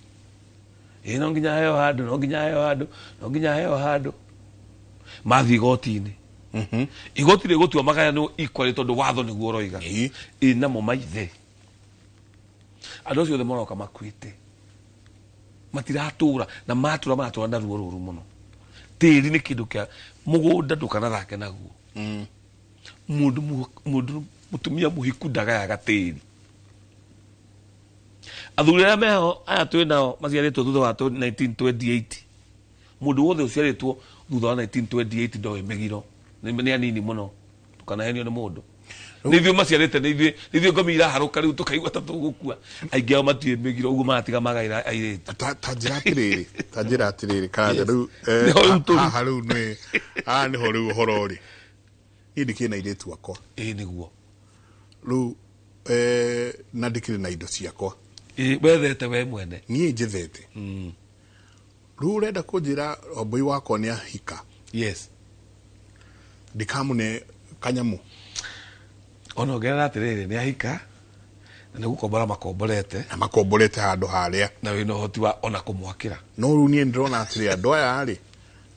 no nginya heo handũ no nginya heo handũ no nginya heo handũ mathiĩ igoti-inĩ igoti rĩgũtua magayanwo equally tondũ watho nĩguo ũroiga namo maithe andũ acio othe maroka makuĩte matiratũra na matũra na ruo rũru mũno. Tĩri nĩ kĩndũ kĩa mũgũnda ndũkanathake naguo mũndũ mũtumia mũhiku ndagayaga tĩri. Athuri arĩa meho aya twĩ nao maciarĩtwo thutha wa 1928 mũndũ wothe ũciarĩtwo thutha wa 1928 ndoĩ mĩgiro nĩ anini mũno tukanahenio nĩ mũndũ nĩ ithuĩ maciarĩte nĩ ithuĩ ngomi iraharũka rĩu tũkaigua ta tũgũkua aingĩ ao matiũĩ mĩgiro ũguo maratiga magaĩra airĩtu ta njĩra atĩrĩrĩ kana rĩu haha rĩu nĩho rĩu ũhoro ũrĩ niĩ ndikĩrĩ na airĩtu akwa nĩguo rĩu na ndikĩrĩ na indo ciakwa wethete we mwene niĩ njethete rĩu ũrenda kũnjĩra omboi wakwa nĩ ahika ndikamũne kanyamu ona ongerera atĩrĩrĩ nĩ ahika na nĩ gũkombora makomborete na makomborete handũ harĩa na wĩna ũhoti wa ona kũmwakĩra no rĩu niĩ ndĩrona atĩrĩ andũ aya-rĩ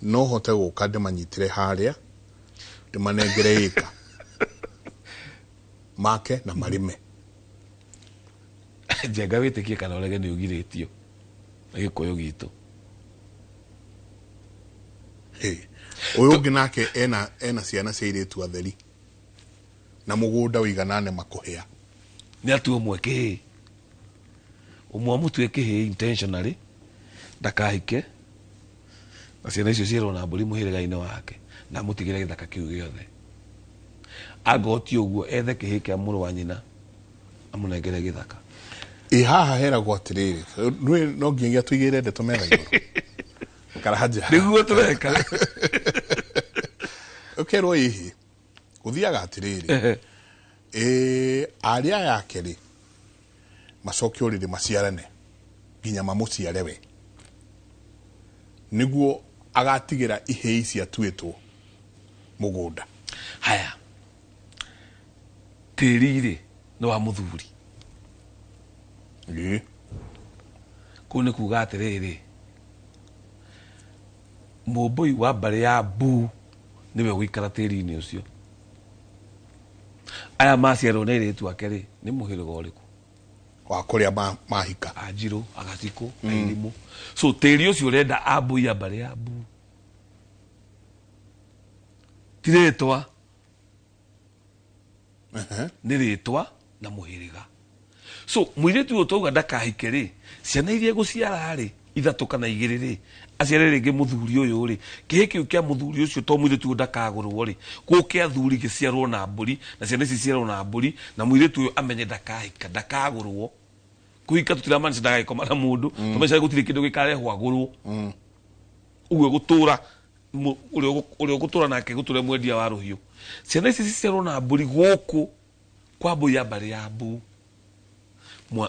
no hote gũka ndĩmanyitĩre harĩa ndĩmanengere ĩka make na marĩme njenga wĩtĩkie kana ũrege nĩ ũgirĩtio nĩ gĩkũyũ gitũ. Ũyũ ũngĩ nake ena ciana cia airĩtu atheri na mũgũnda ũiganane makũhĩa nĩ atu ũmwe kĩhĩ ũmwe mũtue kĩhĩ intentionally ndakahike na ciana icio ciĩrwo na mbũri mũhĩrĩga-inĩ wake na mũtigĩre gĩthaka kĩu gĩothe angoti ũguo ethe kĩhĩ kĩa mũrũ wa nyina amũnengere gĩthaka. Haha heragwo atĩrĩrĩ no nginya tũigĩre ndeto metha igũrũ karanja nĩguo tũreka ũkerwo hihi gũthiaga atĩrĩrĩ arĩa yake-rĩ macoke ũrĩrĩ maciarane nginya mamũciare we nĩguo agatigĩra ihĩĩ ici atuĩtwo mũgũnda. Haya tĩri-rĩ nĩ wa mũthuri kũu nĩ kuga atĩrĩrĩ mũmbũi wa mbarĩ ya Mbuu nĩwe gũikara tĩri-inĩ ũcio. Aya maciarwo nĩ airĩtu ake-rĩ nĩ mũhĩrĩga ũrĩkũ wa kũrĩa mahika Anjirũ Agathikũ Airimu so tĩri ũcio ũrenda a Mbũi ya mbarĩ ya Mbuu ti rĩtwa nĩ rĩtwa na mũhĩrĩga So muiretu uyu twauga ndakahike ri ciana iria guciara ri ithatu kana igiri ri aciare ringi muthuri uyu ri kihe kiu kia muthuri ucio to muiretu uyu ndakagurwo ri guke athuri giciarwo na mburi na ciana ici ciarwo na mburi na muiretu uyu amenye ndakahika ndakagurwo kuhika tutiramanisa ndagagikoma na mundu tumeca gutiri kindu gikarehwo agurwo uwe gutura uria gutura nake guture mwendia wa ruhiu ciana ici ciarwo na mburi guku kwa mbui ya mbari ya mbu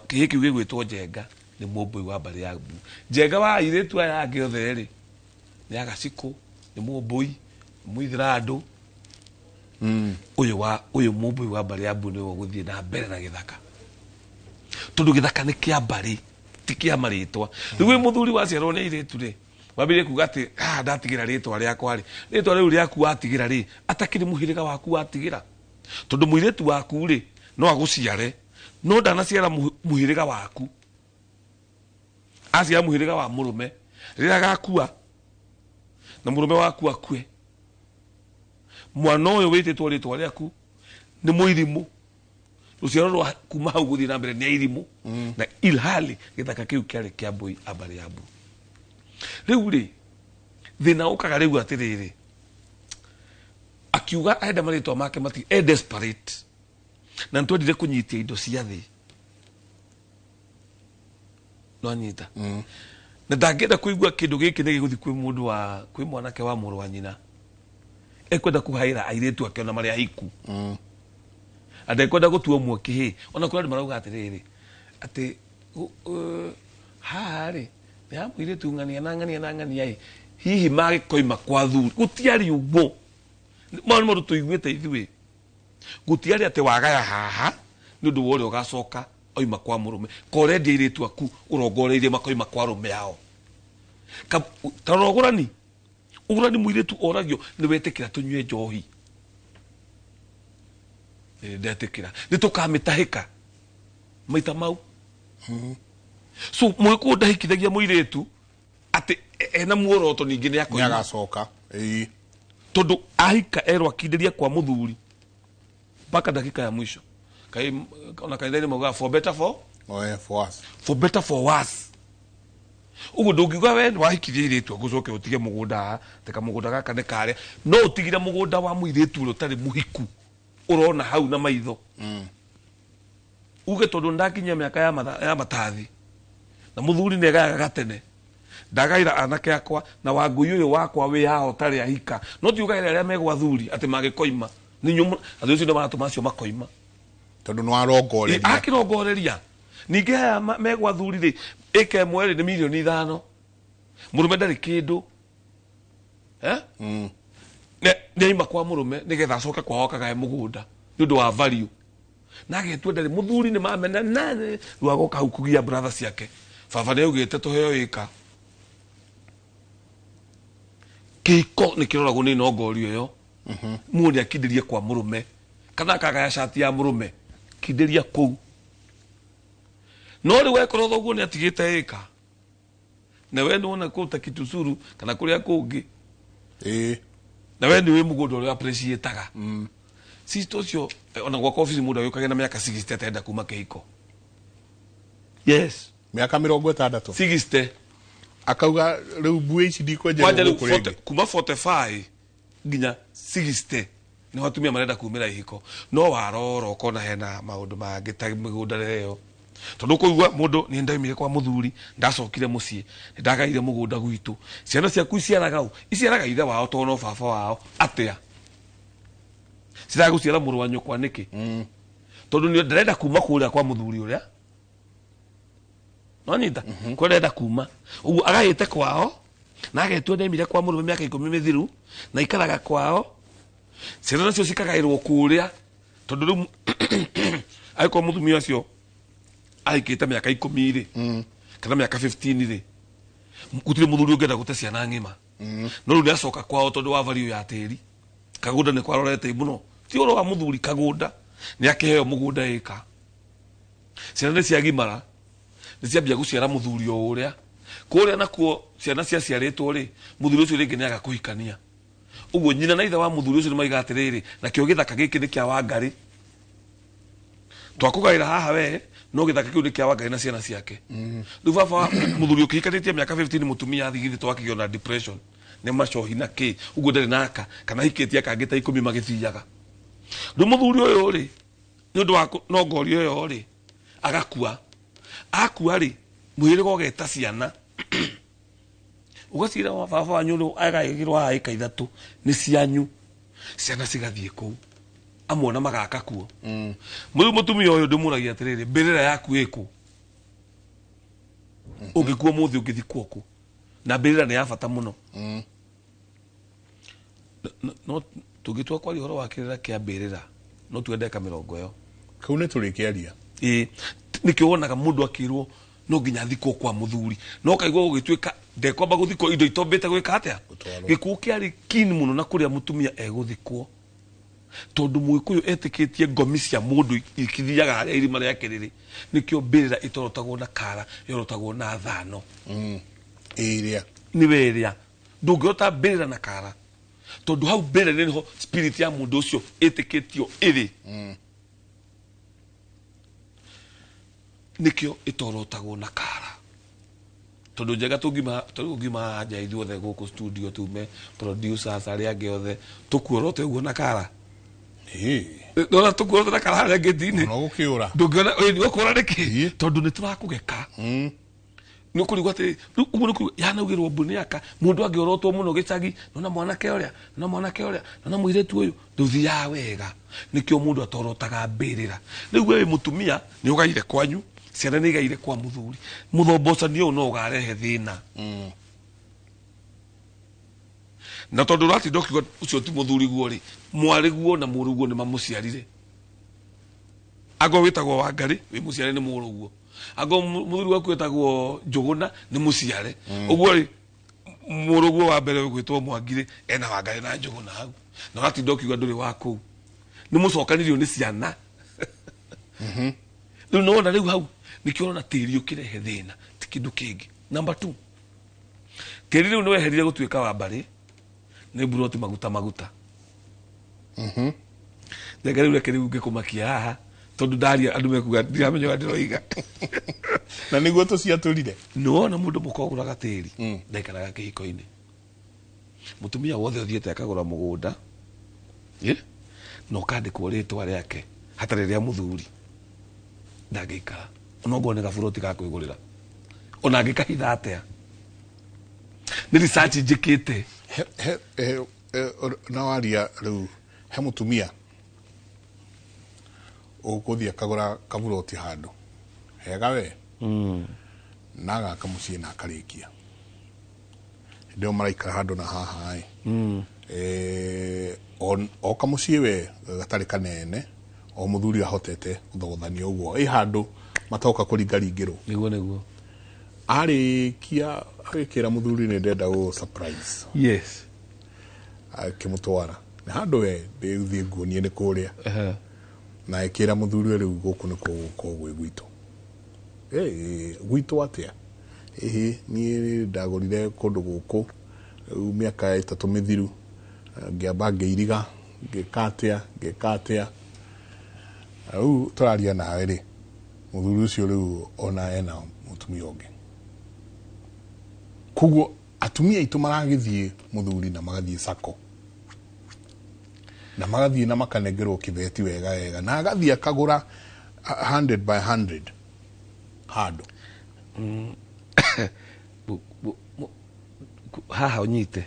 kihe kiu gigwitwo njenga ni mumbui wa mbari ya mbu njenga wa airetu aya angi othe ri ni agaciku ni mumbui muithrandu uyu mumbui wa mbari ya mbu ni wo guthie na mbere na githaka tondu githaka ni kia mbari ti kia maritwa riu muthuri waciarwo ni airetu ri wabire kuga ati ndatigira ritwa riakwa ri ritwa riu riaku watigira ri atakiri muhiriga waku watigira tondu muiretu waku ri no aguciare no ndanaciara muhiriga waku acia muhiriga wa murume rira gakua na murume waku akue mwana uyu wititwo ritwa riaku ni muirimu ruciaro rwa kuma hau guthii na mbere ni irimu na ilhali githaka kiu kiari kia mbui ambari ya mbu riu ri thina ukaga riu atiriri akiuga enda maritwa make mati desperate na ntwendire kunyitia indo cia thi no nyita na ndangenda kuigua kindu giki ni giguthi kwi mundu wa kwi mwanake wa muru wa nyina ekwenda kuhaira airetu akiona maria hiku adekwenda gutua mwokihi ona kuri marauga atiriri ati hari ya muiretu ngania na ngania hihi magi koima kwa thuri gutiari ubo mwana tuiguite ithui gutiari ati wagaya haha ni ndu wori ugacoka oima kwa murume korendi airetu aku urongoreirie makoima kwa rume yao tarogurani ugurani muiretu oragio ni wetekira tunywe njohi ndetekira ni tukamitahika maita mau so mwiko ndahikithagia muiretu ati ena muoroto ningi ni akoima agacoka tondu ahika erwa kinderia kwa muthuri mpaka dakika ya mwisho kai ona kaithani mauga for better for worse for better for worse ugu ndungiuga we wahikithia iretu gucoke utige mugunda teka mugunda gaka ne kare no utigire mugunda wa muiretu rutari muhiku urona hau na maitho uge tondu ndakinya miaka ya matathi na muthuri ne gaga gatene ndagaira anake akwa na wangui uyu wakwa wi hao tari ahika no tiugaira aria megwa thuri ati magikoima ni nyumu athucio ndo maratuma acio makoima tondu no arongoreria akirongoreria ninge aya megwa thuri ri ike mweri ni milioni 5 murume ndari kindu ne ima kwa murume nigetha acoka kwao kagae mugunda ni undu wa value nagetwe ndari muthuri ni mamena nane rwagoka hau kugia brother ciake baba ni ugite tuheo ika kiko ni kiroragwo ni nongori yo mundi akidirie kwa murume kana kagaya shati ya murume kidiria kou no ri wekoro thoguo ni atigite ika na we ndona kuta kitusuru kana kuria kungi na we ndi wi mugunda uri appreciataga sistocio ona gwa office muda yukage na miaka 60 atenda kuma kihiko yes miaka 60 60 akauga riu mbui ici ndikwenja kuma 45 nginya 60 ni watumia marenda kumira ihiko no waroro kona hena maundu mangi ta migunda reyo tondu kuigua mundu ni ndaimire kwa muthuri ndacokire mucii ndagaire mugunda gwitu ciana ciaku iciaraga ithe wao tono baba wao atia ciraguciara muru wa nyukwa niki tondu ni ndirenda kuma kuria kwa muthuri uria no nyita kwenda kuma ugu agayite kwao na agetwe ndaimire kwa murume miaka 10 mithiru na ikaraga kwao ciana nacio cikagairwo kuria tondu riu aiko muthumia acio aikite miaka 10 ri kana miaka 15 ri gutire muthuri ungenda gute ciana ngima no riu ndacoka kwao tondu wa value ya tiri kagunda ni kwarorete muno ti oro wa muthuri kagunda ni akiheo mugunda ika ciana ni ciagimara ni ciambia guciara muthuri o uria kuria nakuo ciana cia ciaritwo ri muthuri ucio ringi ni agakuhikania uguo nyina na ithe wa muthuri ucio ni maiga atiriri na kio githaka giki ni kia Wangari twakugaira haha we no githaka kiu ni kia Wangai na ciana ciake riu baba muthuri ukihikanitie miaka 15 mutumia athigithi twakigiona na depression ne macohi na ki uguo ndari naka kana hikitie kangi ta 10 magithiaga riu muthuri uyu ri ni undu wa no ngori uyu ri agakua akua ri mwiri gogeta ciana ugacira wa baba wanyu agaigirwa aika ithatu ni cianyu ciana cigathie kuu amwona magaka kuo mutumia uyu ndimuragia atiriri mbirira yaku iku ungikuo muthi ungithikwo ku na mbirira ni ya bata muno no tugitwa kwa horo wa kirira kia mbirira no tuende ka 20 yo kau ni turikiaria nikio wonaga mundu akirwo no nginya thikwo kwa muthuri no kaigwa gugituika ndekwamba guthikwo indo itombete gwika atia gikuo kiari kini muno na kuria mutumia eguthikwo tondu muikuyu etikitie ngomi cia mundu ikithiaga haria irima ria kiriri nikio mbirira itorotagwo na kara yorotagwo na thano iria ni weria ndungirota mbirira na kara tondu hau mbirira niho spirit ya mundu ucio etikitio iri nikio itorotagwo na kara tondu njega tungima nja ithuothe guku studio tume producers aria angi othe tukuorote uguo na kara ndona tukuorote na kara haria ngithini no gukiura ndungiona ukura niki tondu ni turakugeka ni kurigwa ati uguo ni kurigwa yanaugirwo mbuniaka mundu angiorotwo muno gicagi nona mwanake uria nona muiretu uyu nduthia wega nikio mundu atorotaga mbirira riu we mutumia ni ugaire kwanyu ciana ni igaire kwa muthuri muthombocanio uyu no ugarehe thina na tondu rati ndokiuga ucio ti muthuri guo ri mwari guo na muru guo ni mamuciarire ago witagwo Wangari wi muciare ni muru guo ago muthuri waku witagwo Njuguna ni muciare uguo ri muru guo wa mbere gwitwo Mwangire ena Wangari na Njuguna hau na rati ndokiuga nduri waku ni mucokanirio ni ciana riu nona riu hau nikiona tiri ukirehe thina ti kindu kingi number 2 tiri riu ni weherire gutuika Wambari ni buroti maguta ndega riu reke riu ngikumakia haha tondu ndaria andu mekuga ndiramenyaga ndiroiga na niguo tuciaturire nona mundu mukoguraga tiri ndaikaraga kihiko-ini mutumia wothe uthiete akagura mugunda no kandikwo ritwa riake hatari ria muthuri ndangikara onogwo ni gaburoti ga kwigurira ona angikahitha atia ni research njikite na waria riu he mutumia ukuthia kagura kaburoti handu hega we na agaka mucii na akarikia ndio maraikara handu na haha o kamucii we gatari kanene o muthuri ahotete guthogothania uguo handu matoka kuringaringirwo niguo arikia agikira muthuri ni ndenda go surprise yes akimutwara na handu we ndithie nguonie ni kuria na ikira muthuri riu guku ni kugwe gwitu gwitu atia ni ndagorire kundu guku miaka 3 mithiru ngiamba ngiiriga ngikatia au turaria nawe ri muthuri ucio riu ona ena mutumia ungi kuguo atumia itu maragithie muthuri na magathie sako na magathie na makanengerwo kibeti wega na agathie akagura 100 by 100 handu haha unyite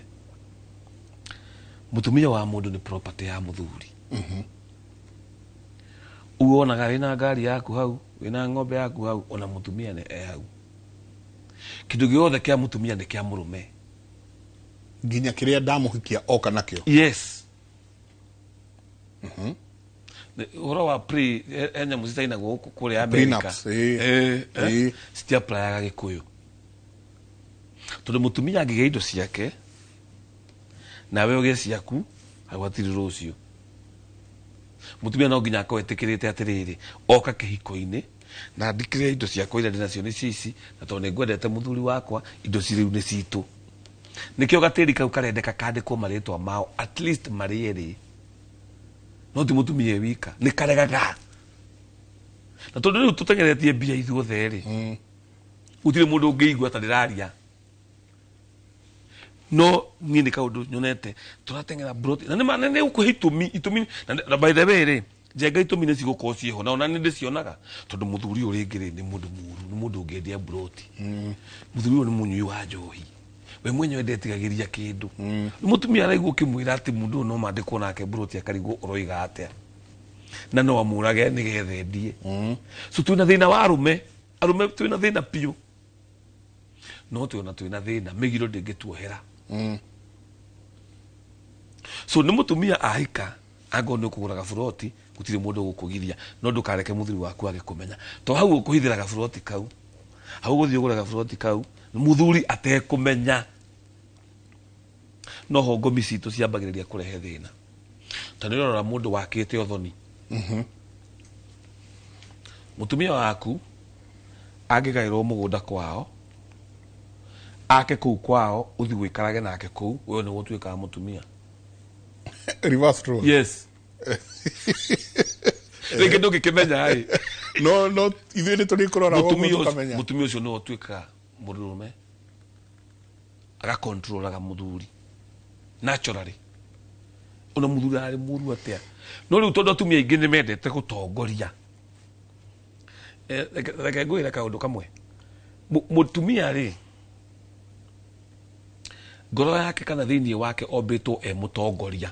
mutumia wa mundu ni property ya muthuri uonaga wina ngari yaku hau wina ng'ombe yaku hau ona mutumia ni hau kindu giothe kia mutumia ni kia murume nginya kiria ndamuhikia oka nakio yes horo wa pre enya musitaina guku kuri America stia playa gikuyu tondu mutumia angigia indo ciake nawe ugie ciaku agwatiri rucio mutumia no nginya akoetikirite atiriri oka kihiko-ini na ndikire indo ciakwa iria ndinacio ni cici na tondu ningwendete muthuri wakwa indo ciriu ni citu nikio gatiri kau karendeka kandikwo maritwa mao at least marieri no ti mutumia wika ni karegaga na tondu riu tutengeretie mbia ithuothe ri gutire mundu ungiigua ta ndiraria no ni ni kaundu nyonete turatengera broti na ni manene uko itumi na by the way ri jenga itumi ni cigukorwo cieho na ona ni ndicionaga tondu muthuri uri ngiri ni mundu muru ni mundu ungendia broti muthuri uri ni munyui wa njohi we mwenyewe ndetigagiria kindu ni mutumia araigua kimwira ati mundu no mandikwo nake broti akarigwo uroiga atia na no amurage ni gethe ndie so twina thina wa arume twina thina piu no twina thina migiro ndingituohera so ni mutumia ahika ago no kugura buroti gutire mundu gukugiria no ndukareke muthuri waku agikumenya to hau ukuhithira gaburoti kau hau guthii gura gaburoti kau muthuri atekumenya no ho ngomi citu ciambagiriria kurehe thina tanirora mundu wakite othoni mutumia waku agigairwo mugunda kwao ake kuu kwao uthi gwikarage nake kuu wewe ni gutwika mutumia reverse role yes rege ndoge kemenya ai no ithuĩ nĩ tũrĩkũrora mutumia ucio no twika murume aga controlaga muthuri naturally ona muthuri ari muru atia no riu tondu atumia ingi ni mendete gutongoria reke ngwire kaundu kamwe mutumia ri ngoro yake kana thiini wake ombitwo mutongoria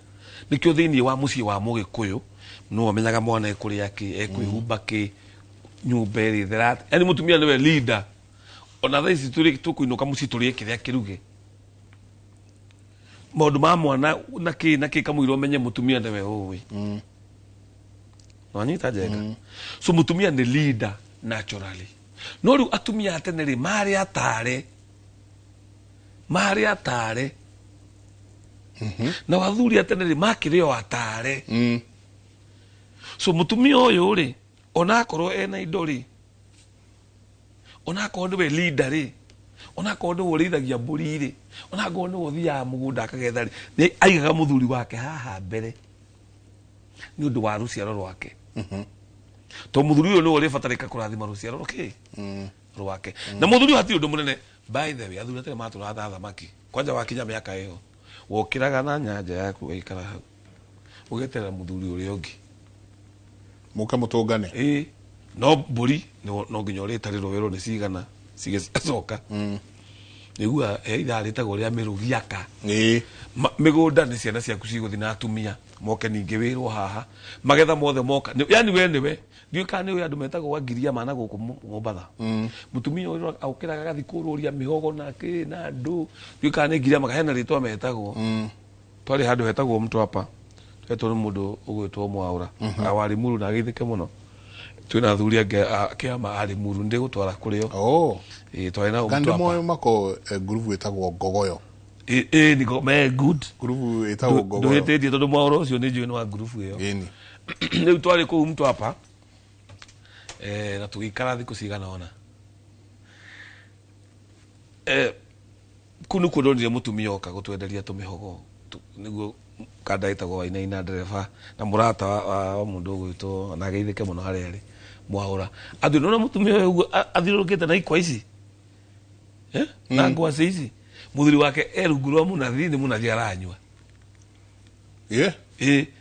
nikio thiini wa mucii wa Mugikuyu no amenyaga mwana ekuria ki ekwihumba ki nyumba ri therat yani mutumia niwe leader ona thaisi turi tukuinuka mucii turi kiria kiruge maundu ma mwana na ki kamwiro menye mutumia ndiwe uwi no anyita jenga so mutumia ni leader naturally no riu atumia atene ri mari atare na wathuri atene ri makirio atare so mutumia uyu ri ona akorwo ena indo ri ona akorwo niwe leader ri ona akorwo niwe urithagia mburi ri ona akorwo niwe uthia mugunda akagetha ri ni aigaga muthuri wake haha mbere ni undu wa ruciaro rwake to muthuri uyu niwe uribatarika kurathima ruciaro rwake na muthuri hati undu munene by the way athuri atene matura thamaki kwanja wakinya miaka iyo wokiraga na nyanja yaku uikara hau ugeterera muthuri uria ungi muka mutungane no mburi no nginya uritariro wero ni cigana cigecoka nigua eitha ritagwo ria mirugiaka migunda ni ciana ciaku ciguthi na atumia moke ningi wirwo haha magetha mothe moka yani we niwe ndiuka ni andu metagwo wangiria mana guku Mombatha mutumia uyu aukiraga gathi kururia mihogo na ki na andu ndiuka ni ngiria makahena ritwa metagwo twari handu hetagwo mtu hapa twetwo ni mundu ugwitwo Mwaura awari muru na githike muno twina thuri ange kiama ari muru ndi gutwara kurio twina mtu hapa kandu mako group etagwo Ngogoyo ni me good group etagwo Ngogoyo nduhititie tondu Mwaura ucio ni njui ni wa group iyo ni twari ku mtu hapa na tugikara thiku cigana ona kunu kudonire mutumia oka gutwenderia tumihogo niguo kandaitagwo Wainaina ndereba na murata wa mundu gwitwo na geithike muno haria ri Mwaura athu nona mutumia uyu athirukite na ikwa ici na ngwacĩ ici muthuri wake erungurwa munathi ni munathi aranyua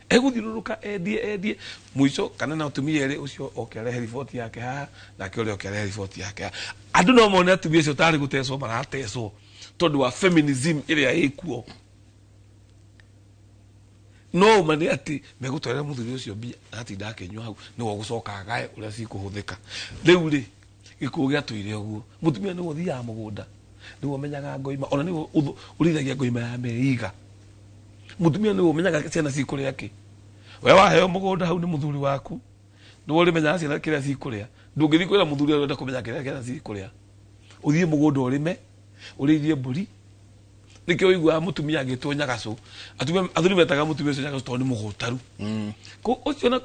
eguthiruruka endie mwico kana na atumia eri ucio okerehe report yake haha nake uri okerehe report yake andu no mone atumia ucio tari gutecwo maratecwo tondu wa feminism iria ikuo no mani ati megutwara muthuri ucio bia ati ndakenywa hau ni wo gucoka gae uria cikuhuthika riu ri gikuo giatuire uguo mutumia ni wothia mugunda ni wo menyaga ngoima ona ni urithagia ngoima ya meiga mutumia ni wo menyaga ciana cikuria ki we waheo mugunda hau ni muthuri waku ni wo rimenyaga ciana kiria cikuria ndungithi kwira muthuri urenda kumenya kiria ciana cikuria uthie mugunda urime urithie mburi nikio uigua mutumia agitwo nyagacu athuri metaga mutumia ucio nyagacu tondu mugutaru ko ucio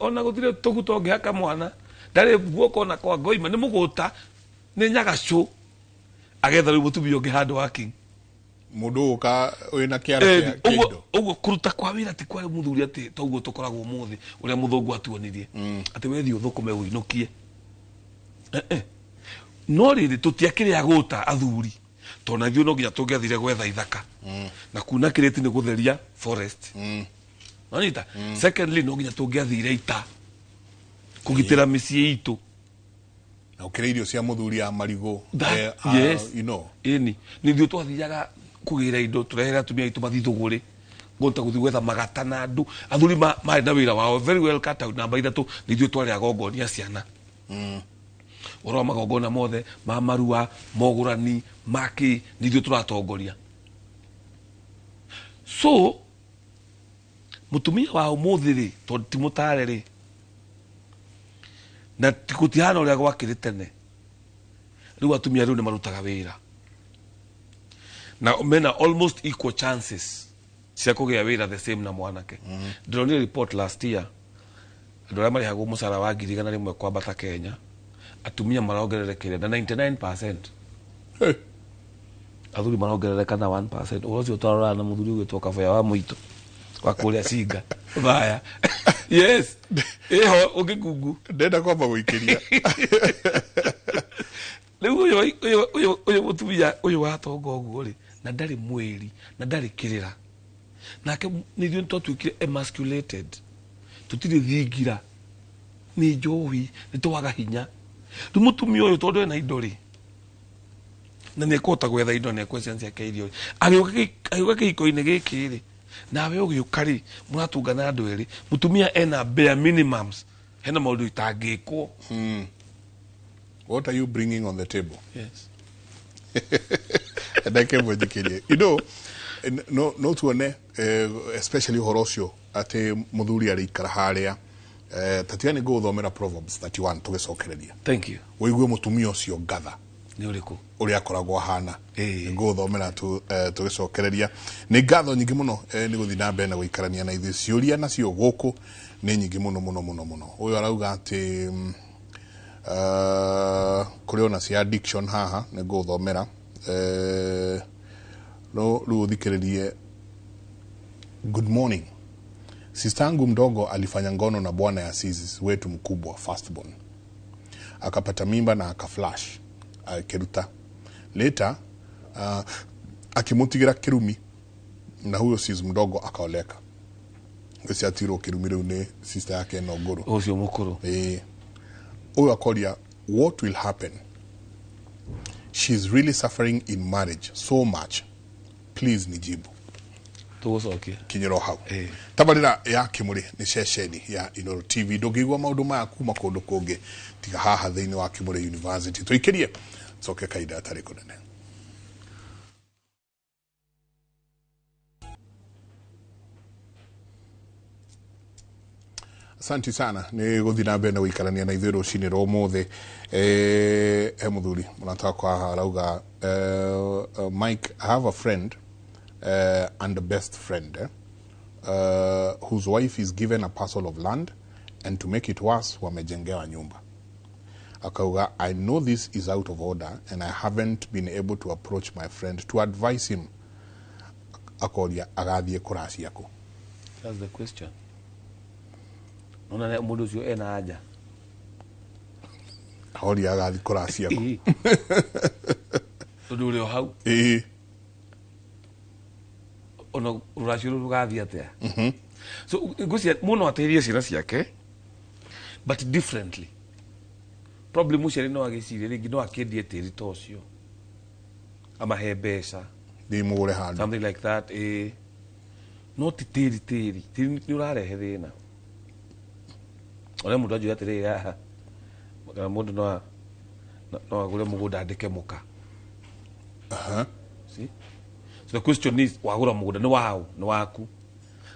ona gutire tuguto ngihaka mwana ndari guoko na kwa ngoima ni muguta ni nyagacu agetha riu mutumia ungi handu wa king Mudu ka wina kiara kindo. Ogo kuruta kwa wira ti kwa muthuri ati toguo tukoragwo muthi uria muthungu atuonirie. Ati wethi uthukume uinukie. No riri tutiakire aguta athuri. Tona thio no nginya tungiathire gwetha ithaka. Na kuna kireti ni gutheria forest. Nonita. Secondly no nginya tungiathire ita. Kugitira micii itu. Na ukire irio cia muthuri ya marigo. Yes. You know. Ni thio twathiaga kugira indo turehera tumia itu mathithuguri. Gonta guthi gwetha magata na andu. Athuri ma na wira wao very well cut out namba ithatu ni thio twari agongonia ciana. Oro magongona mothe ma marua mogurani maki ni thio turatongoria. So mutumia wa umuthiri to timutare na tikutihana uria gwakire tene riu atumia riu ni marutaga wira na mena almost equal chances cia kugia wira the same na mwanake. Ndonire report last year andu aria marihagwo mucara wa 100,000 kwambata Kenya atumia marongererekere na 99%. Athuri marongerereka na 1%. Ucio twarora na muthuri ugitwo Kaboya wa Muito wa kuria Singa baya. Yes. Eho ugigungu ndenda kwamba guikiria. Leo uyo mutumia uyo watonga uguo ri na ndari mwiri na ndari kirira nake ni thio twatwikire emasculated tutiri thingira ni njohi ni twaga hinya tu mutumia uyu tondu ena indo ri na ni kota gwetha indo ni question cia keirio agiuka kihiko-ini giki ri nawe ugiuka ri muratungana andu eri mutumia ena bare minimums hena maundu itangikwo. What are you bringing on the table? Yes. And I came with the you know, no tuone especially horocio ati muthuri ari ikara haria tatiani go thomera Proverbs 31 tugicokereria. Thank you. Wigue mutumia ucio gatha ni uriku uri akoragwo hana go thomera tugicokereria ni ngatho nyingi muno ni guthi na mbere na guikarania na ithu ciuria nacio guku ni nyingi muno uyu arauga ati kuri ona cia addiction haha ni go thomera no ruthikiririe. Good morning. Sister yangu mdogo alifanya ngono na bwana ya Azizi wetu mkubwa firstborn. Akapata mimba na akaflash akiruta. Later akimutigira kirumi na huyo Azizi mdogo akaoleka. Ngesi atiro kirumi riu ni sister yake no nguru. Ucio mukuru. Uyo akoria what will happen? She's really suffering in marriage so much. Please nijibu. Tugucokia kinyiro hau. Tabarira ya Kimuri ni ceceni ya Inooro TV. Ndungigwa maundu maya kuma kundu kungi tiga haha thiini wa Kimuri University. Tuikirie coke kaida atari kunene. Asante sana ni guthina mbere na guikarania na ithuĩ rũcinĩ rwa ũmũthĩ. Muthuri mũrata wakwa arauga Mike, I have a friend and a best friend whose wife is given a parcel of land and to make it worse wamejengewa nyumba. Akauga, I know this is out of order and I haven't been able to approach my friend to advise him. Akoria agathie kurasi yako. That's the question. Nona mundu ucio ena haja. Akoria agathie kurasi yako. Tundu uri hau. Ono ruracio rugathie atia. So ngucia muno ateria ciana ciake but differently. Probably muciari no agiciria ringi no akendie tiri ta ucio amahe mbeca ndi mugure handu something like that. No tiri ni urarehe thina. Ole mundu ajuga atiri haha kana mundu no agure mugunda andike muka. See, so the question is wagura mugunda ni wao ni waku,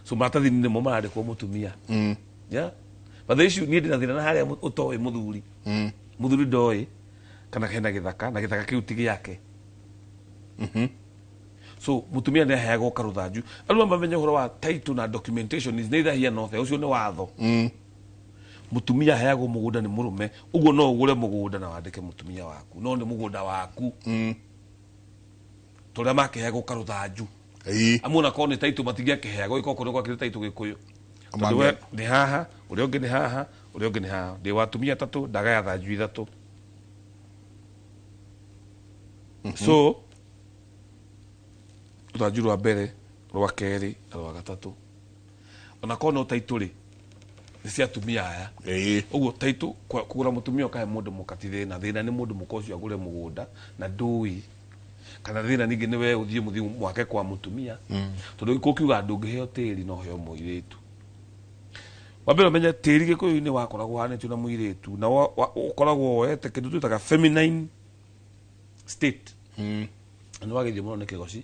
so maratathi ni mo marandikwo mutumia. Yeah, but the issue ni ndina thina na haria utoe muthuri. Muthuri ndoi kana hena githaka na githaka kiu tigi yake. So mutumia ne heago karuthanju alwa mamenye horo wa title na documentation is neither here nor there. Ucio ni watho. Mutumia heago mugunda ni murume uguo no ugure mugunda na wandike mutumia waku no ni mugunda waku. toria makeheagwo karuthanju amuna ko ni taitu matingia keheagwo iko ko kire taitu gikuyu tondu ni haha uri ungi ni haha uri ungi ni haha ndi watumia tatu ndagaya thanju ithatu so ruthanju rwa mbere rwa keri na rwa gatatu ona ko no taitu ri ni cia atumia aya uguo taitu kugura mutumia ukahe mundu mukatire na thina ni mundu mukocio agure mugunda na ndui kana thina ningi ni we uthie muthi mwake kwa mutumia tondu iko kiuga ndungiheo tiri no heo muiritu wabero menya tiri gikuyu ni wakoragwo hanetio na muiritu na ukoragwo woete kindu twitaga feminine state ni wagithie muno ni kigoci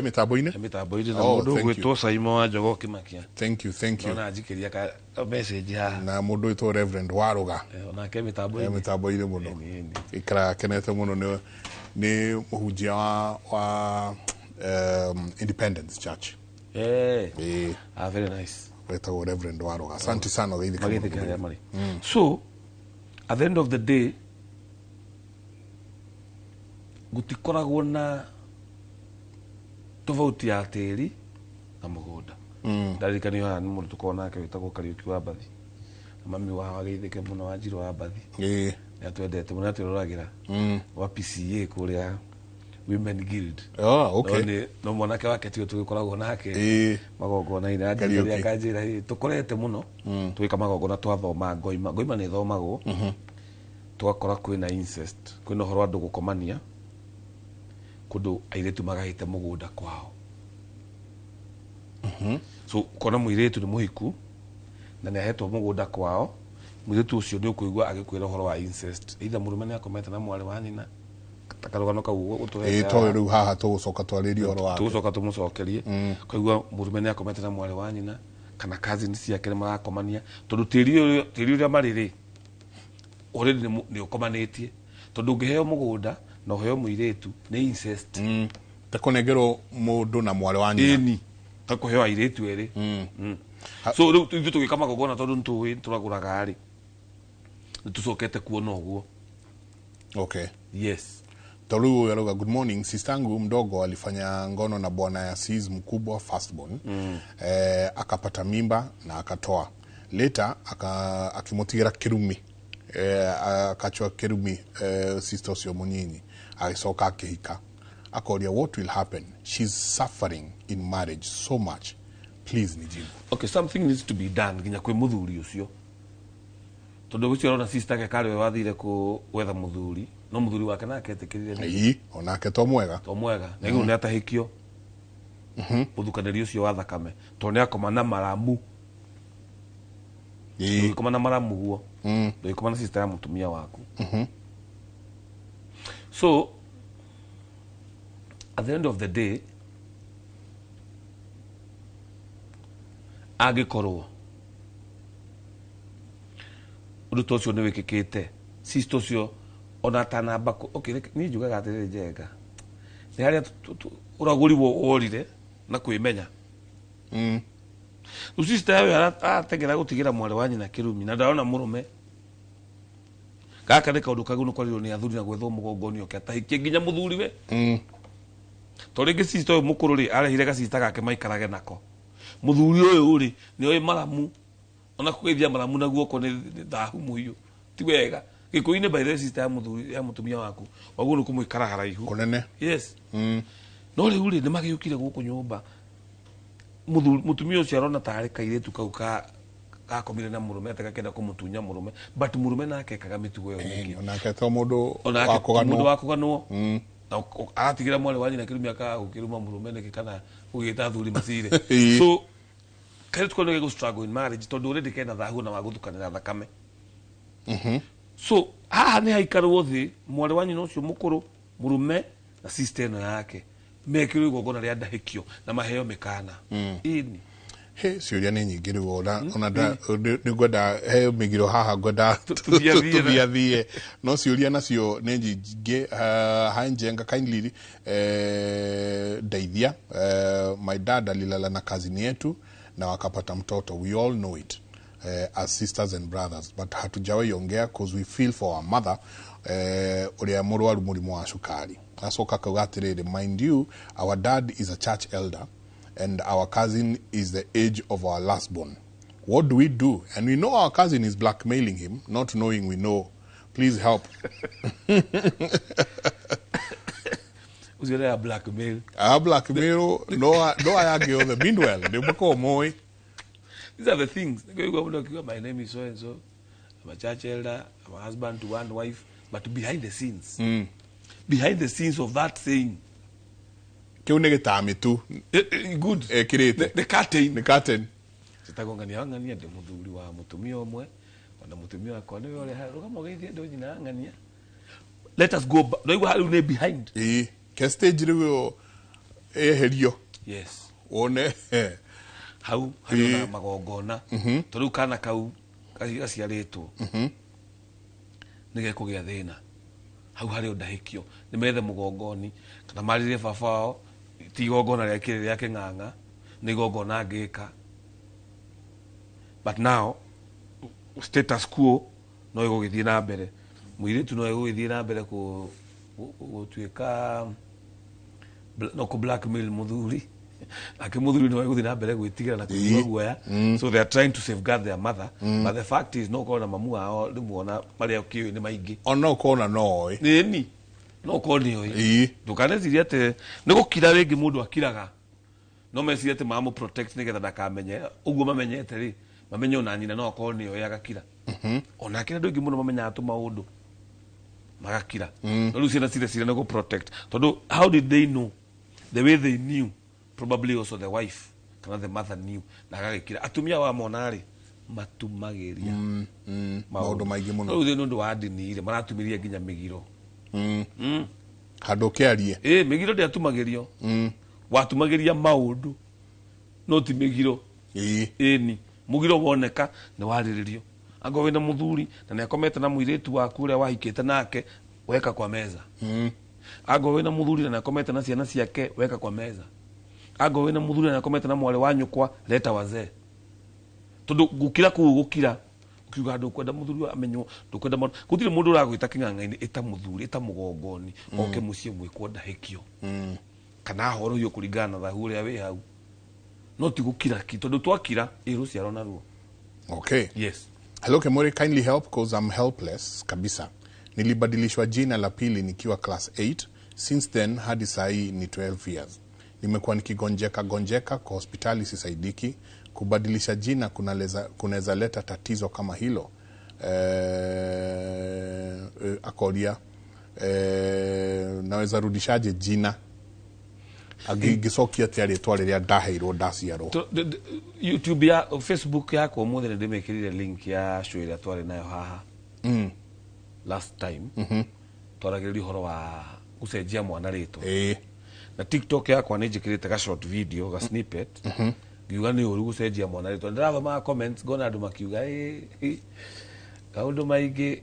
mitambo-ini na mundu gwitwo Simon wa Njogo Kimakia. Thank you na njikiria ka message ha na mundu witwo Reverend Waruga ona ke mitambo-ini muno ikara kenete muno ni muhunjia wa Independence Church very nice wetagwo Reverend Waruga. Asante sana geithika mari so at the end of the day gutikoragwo na tofauti ya tiri na mugunda ndarikani haha ni mundu tukona nake witagwo Kariuki wa Mbathi na mami wa wageithike muno wa Njiro wa Mbathi ni atwendete muno atwiroragira wa PCA kuria Women Guild no mwanake wake tio tugikoragwo nake magongona ina njiria kanjira tukorete muno twika magongona twathoma ngoima ni thomagwo twakora kwina incest kwina horo andu gukomania kundu airetu magahite mugunda kwao so kona muiretu ni muhiku na ni ahetwo mugunda kwao muiretu ucio ni ukuigwa agikwira horo wa incest either murume ni akomete na mwari wa nyina takarugano kau utuhe to riu haha tugucoka twaririo horo wa tugucoka tumucokerie koigwa murume ni akomete na mwari wa nyina kana kazi ni ciake ni marakomania tondu tiri uria mariri already ni ukomanitie tondu ngiheo mugunda no heo muiretu ni incest takunengerwo mundu na mwari wa nyina takuheo airetu eri so riu ithu tugika magongona tondu ntui turaguraga ri tucokete kuona uguo yes Tolu yaroga good morning sistangu mdogo alifanya ngono na bwana ya sis mkubwa firstborn akapata mimba na akatoa later akimutigira kirumi akachwa kirumi sister sio munyinyi aisoka akihika akoria what will happen she's suffering in marriage so much please nijibu something needs to be done ginya kwi muthuri ucio tondu gucio rona sister ke kare wathire ku wetha muthuri no muthuri wake nake etikirire onake to mwega na iguru ni atahikio uthukanĩrio ucio wa thakame to ni akomana maramu ikomana maramu guo ikomana sister ya mutumia waku so at the end of the day agikorwo undu tocio ni wikikite sister ucio ona tanamba ni njugaga atiriri njenga ni haria uraguriwo worire na kwimenya sister yayo aratengera gutigira mwari wa nyina kirumi na ndarona murume gaka ni kaundu kaguno kwarirwo ni athuri na gwethwo mugongoni oke atahikie nginya muthuri we to ringi sister uyu mukuru ri arehire ga sister gake maikarage nako muthuri uyu ri ni oi maramu ona kugeithia maramu na guoko ni thahu muiyo ti wega gikuine by the sister ya muthuri ya mutumia waku waguo ni kumwikara haraihu kunene yes no riu ri ni magiukire guku nyumba mutumia ucio arona tari kairetu kau gakomire na murume atakakenda kumutunya murume but murume nake kaga mitugo yo nyingi onake to mundu wakuganwo aratigira mwale wanyi na kirumi aka ukiruma murume ne kana ugita thuri masire so kairetu kono ge struggle in marriage tondu already kena thahu na waguthukanira thakame so haha ni haikarwo thi mwale wanyi no ucio mukuru murume na sister eno yake mekirwo igongona ria ndahikio na maheo mikana ini ciuria ni nyingi riu ona ni gwenda he migiro haha gwenda tuthie no ciuria nacio ni nyingi hanjenga kindly ndeithia my dad alilala na cousin yetu na wakapata mtoto we all know it as sisters and brothers but hatujawahi ongea because we feel for our mother uria murwaru murimu wa cukari acoka kauga atiriri, mind you, our dad is a church elder and our cousin is the age of our last born. What do we do? And we know our cousin is blackmailing him, not knowing we know. Please help. Who's going to blackmail? Blackmail, no ayage the meanwhile, they bako moi. These are the things. My name is so and so. I'm a church elder. I'm a husband to one wife. But behind the scenes, behind the scenes of that saying, good. The curtain. The curtain. Sitagongania ngania de muthuri wa mutumia omwe na mutumia wa kone yole rugamo geithie ndo nyina ngania. Let us go back. No we behind. Ke stage riwo herio. Yes. One hau na magongona. Toriu kana kau gaciaritwo. Nige kugia thina. Hau hari ndahikio. Ni methe mugongoni kana marire babao ti gongona ria kire ria kinganga ni gongona ngika. But now status quo no igugithie na mbere. Muiritu no igugithie na mbere ku tuika no ku blackmail muthuri. Ake muthuri no igugithie na mbere gwitigira na kuigua guoya. So they are trying to safeguard their mother. But the fact is no kona mamu ao ndimuona maria kiyo ni maingi. Ono kona no ni no koni oi. Dukaneciria ate ni gukira ringi mundu akiraga. No meciria ate mamu protect nigetha ndakamenye. Uguo mamenyete ri. Mamenyo na nyina no koni oi agakira. Ona kira ndu ingi muno mamenya atu maundu. Magakira. No lucina sire no go protect. Todo how did they know? The way they knew, probably also the wife, kana the mother knew. Na agakira. Atumia wa monari matumageria. Maundu maingi muno. No they ndo adinire maratumiria nginya migiro. Hadokearie. Migiro ndi atumagerio. Watumageria maundu. No ti migiro. Ni mugiro woneka ni wariririo. Ango wina muthuri na ne akomete na muiretu waku uria wahikite nake weka kwa meza. Ango wina muthuri na ne akomete na ciana ciake weka kwa meza. Ango wina muthuri na ne akomete na mwale wa nyukwa leta wazee. Tondu gukira ku gukira ukiuga ndu kwenda muthuri amenyo ndukwenda mundu gutire mundu uragwita king'ang'a-ini eta muthuri eta mugongoni oke mucie mwikwo ndahikio. Kana horo yo kuringana thahu uria wi hau. No ti gukira ki tondu twakira ruciaro naruo. Okay. Yes. Hello Kemori, kindly help because I'm helpless kabisa. Nilibadilishwa jina la pili nikiwa class 8. Since then hadi sahi ni 12 years. Nimekuwa nikigonjeka kwa hospitali sisaidiki. Kubadilisha jina kunaweza leta tatizo kama hilo. Akoria naweza rudishaje jina? Agigicokia ati ari twari ria ndaheirwo ndaciarwo. YouTube ya Facebook yako muthe ndimekirire link ya show ria twari nayo haha. Last time. Twaragiririo horo wa gucenjia mwana rito. Na TikTok yako nijikirite ga short video ga snippet. Giuga ni uru gucenjia mwana rito. Ndirava ma comments gona andu makiuga kaundu maingi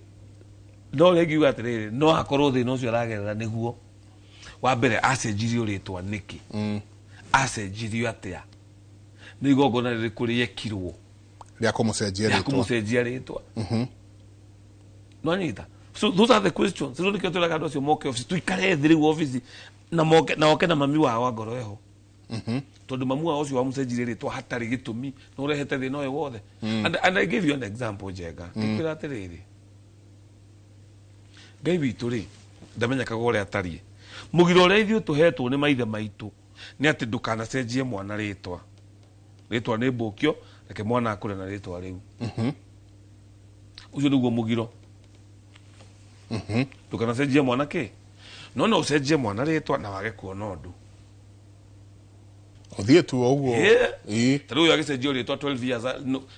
no regiuga atiriri no akorwo thina ucio aragerera niguo wa mbere acenjirio ritwa niki acenjirio atia ni igongona ririku riekirwo ria kumucenjia ritwa no nyita. So those are the questions. Sio nikio tulaga ndo cio moke office tuikare thiri office na moke na mami wa ngoro eho. Tondu mamu wa ucio wa mucenjire ritwa hatari gitumi no urehete thina uyu wothe. And I give you an example Jega. Tikira atiriri Ngai witu ri ndamenya kagore atari mugiro uria ithuĩ tuhetwo ni maithe maitu ni ati ndukanacenjie mwana ritwa ni mbukio reke mwana akure na ritwa riu ucio niguo mugiro ndukanacenjie mwana ki no ucenjie mwana ritwa na wage kuona undu uthie tu uguo tariu yagicenjio ritwa 12 years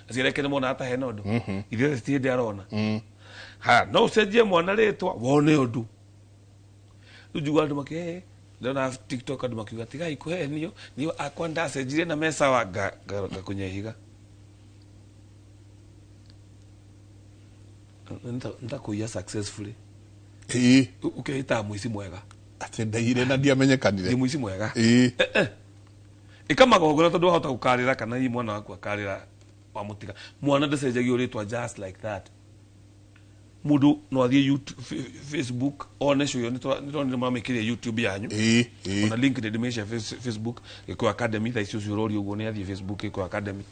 acireke ni mwana atahe na undu ithuĩ citinde arona no ucenjie mwana ritwa wone undu ujuga andu make ndona TikTok andu makiuga tiga ikuhenio ni akwa ndacenjire na mesa wa kunyehiga nda kuya successfully ukeita muici mwega ati ndaire na ndiamenyekanire ni muici mwega ikama gogora tondu hota gukarira kana i mwana waku akarira wa mutika mwana ndacenjagio ritwa just like that mudu no athie YouTube Facebook one show ni mamekire YouTube yanyu ona link de dimension Facebook iko academy tha icio rori uguo ni athie Facebook iko academy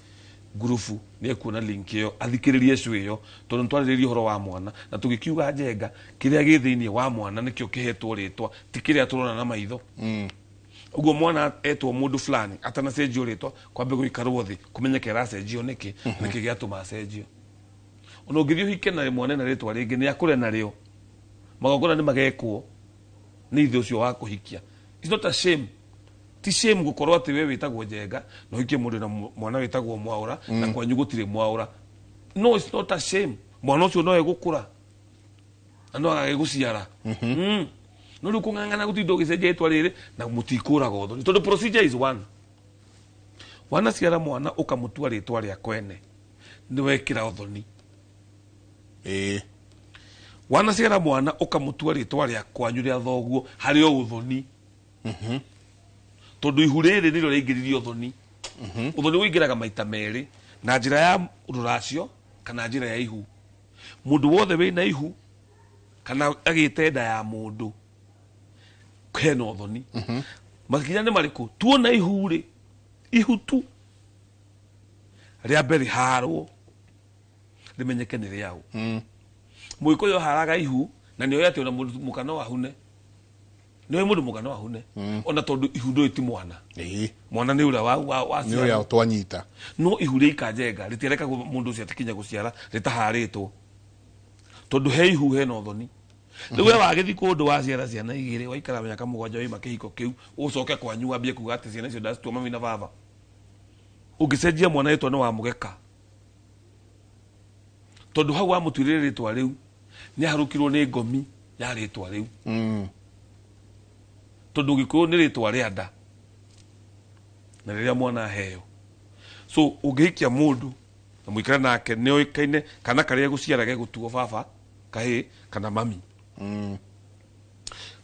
gurufu ni ekuona link yo athikiririe show yo tondu ntwariririe horo wa mwana na tugikiuga njenga kiria githiini wa mwana nikio kihetwo ritwa tikiria turona na maitho uguo mwana etwo mundu fulani atana cenjio ritwa kwambe guikarwo thi kumenyekera cenjio niki niki giatuma cenjio ono ngithio hike na mwana na ritwa ringi ni akure na rio magogona ni magekwo ni ithe ucio wa kuhikia. It's not a shame, ti shame gukorwo ati we witagwo njenga no hikie mundu na mwana witagwo mwaura na kwanyu gutire mwaura. No, it's not a shame. Mwana ucio no egukura ano agiguciara no riu kung'ang'ana gutindo gicenjia itwa riri na mutikura gotho tondu procedure is one. Wana ciara mwana ukamutua ritwa ria kwene ni wekira uthoni. Wana ciara mwana ukamutua ritwa ria kwanyu ria thoguo hari o uthoni. Tondu ihu riri niro riingiririo uthoni. Uthoni wingiraga maita meri na njira ya ruracio kana njira ya ihu. Mundu wothe wina ihu kana agite nda ya mundu kena uthoni. Makinya ni mariku tuona ihu ri ihu tu ria mbere harwo rimenyeke ni riao. Muikoyo haraga ihu na niyo yati ona mundu mukano wahune niyo mundu mukano wahune ona tondu ihu ndo iti mwana mwana ni ura wa ni ura twanyita no ihu ri kanjenga ritereka mundu cio atikinya guciara ritaharitwo tondu he ihu he no thoni. Riu we wagithi kundu wa ciara ciana igiri waikara miaka 7 wi makihiko kiu ucoke kwanyu ambie kuga ati ciana icio ndacitwa mami na baba ugicenjia mwana yetwa no wa mugeka tondu hau wa mutuirire ritwa riu ni harukirwo ni ngomi ya ritwa riu tondu gikuyu ni ritwa ria nda na riria mwana heo. So ungihikia mundu na muikara nake ni oikaine kana karia guciara ge gutuo baba kahi kana mami.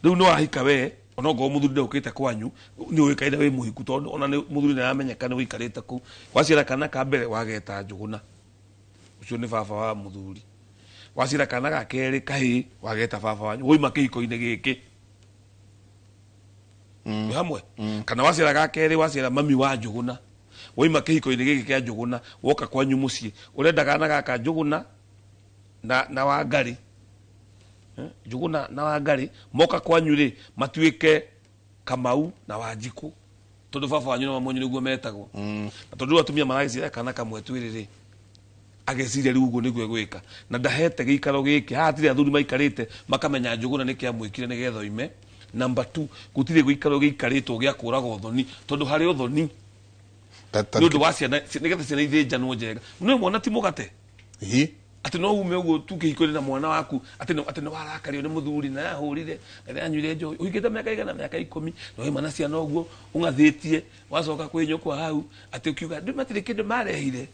Riu no ahika we ona ngo muthuri ndukite kwanyu ni oikaine we muhiku tondu ona ni muthuri na amenyeka ni wikarite ku waciara kana ka mbere wageta njuguna ucio ni baba wa muthuri waciara kana ga keri kahi wageta baba wanyu woi makihiko-ine giki hamwe kana waciara ga keri waciara mami wa njuguna woi makihiko-ine giki kia njuguna woka kwanyu mucii urenda kana gaka njuguna na Wangari njuguna na Wangari moka kwanyu ri matuike Kamau na Wanjiku tondu baba wanyu na mamonyu niguo metagwo na tondu atumia maragicira kana kamwe twiriri ageciria riu uguo niguo gwika na ndahete giikaro giki hatire athuri maikarite makamenya njuguna ni kia mwikire ni getho ime. Number 2 gutire guikaro giikaritwo gia kuraga uthoni tondu hari uthoni ndu wa ciana nigetha ciana ithinjanwo njega no mwana ti mugate ati no ume uguo tukihikore na mwana waku ati no warakario ni muthuri na ahurire na anyuire njo uhikite miaka igana miaka 10 no imana ciana uguo ungathitie wacoka kwi nyukwa hau ati ukiuga ndu matire kindu marehire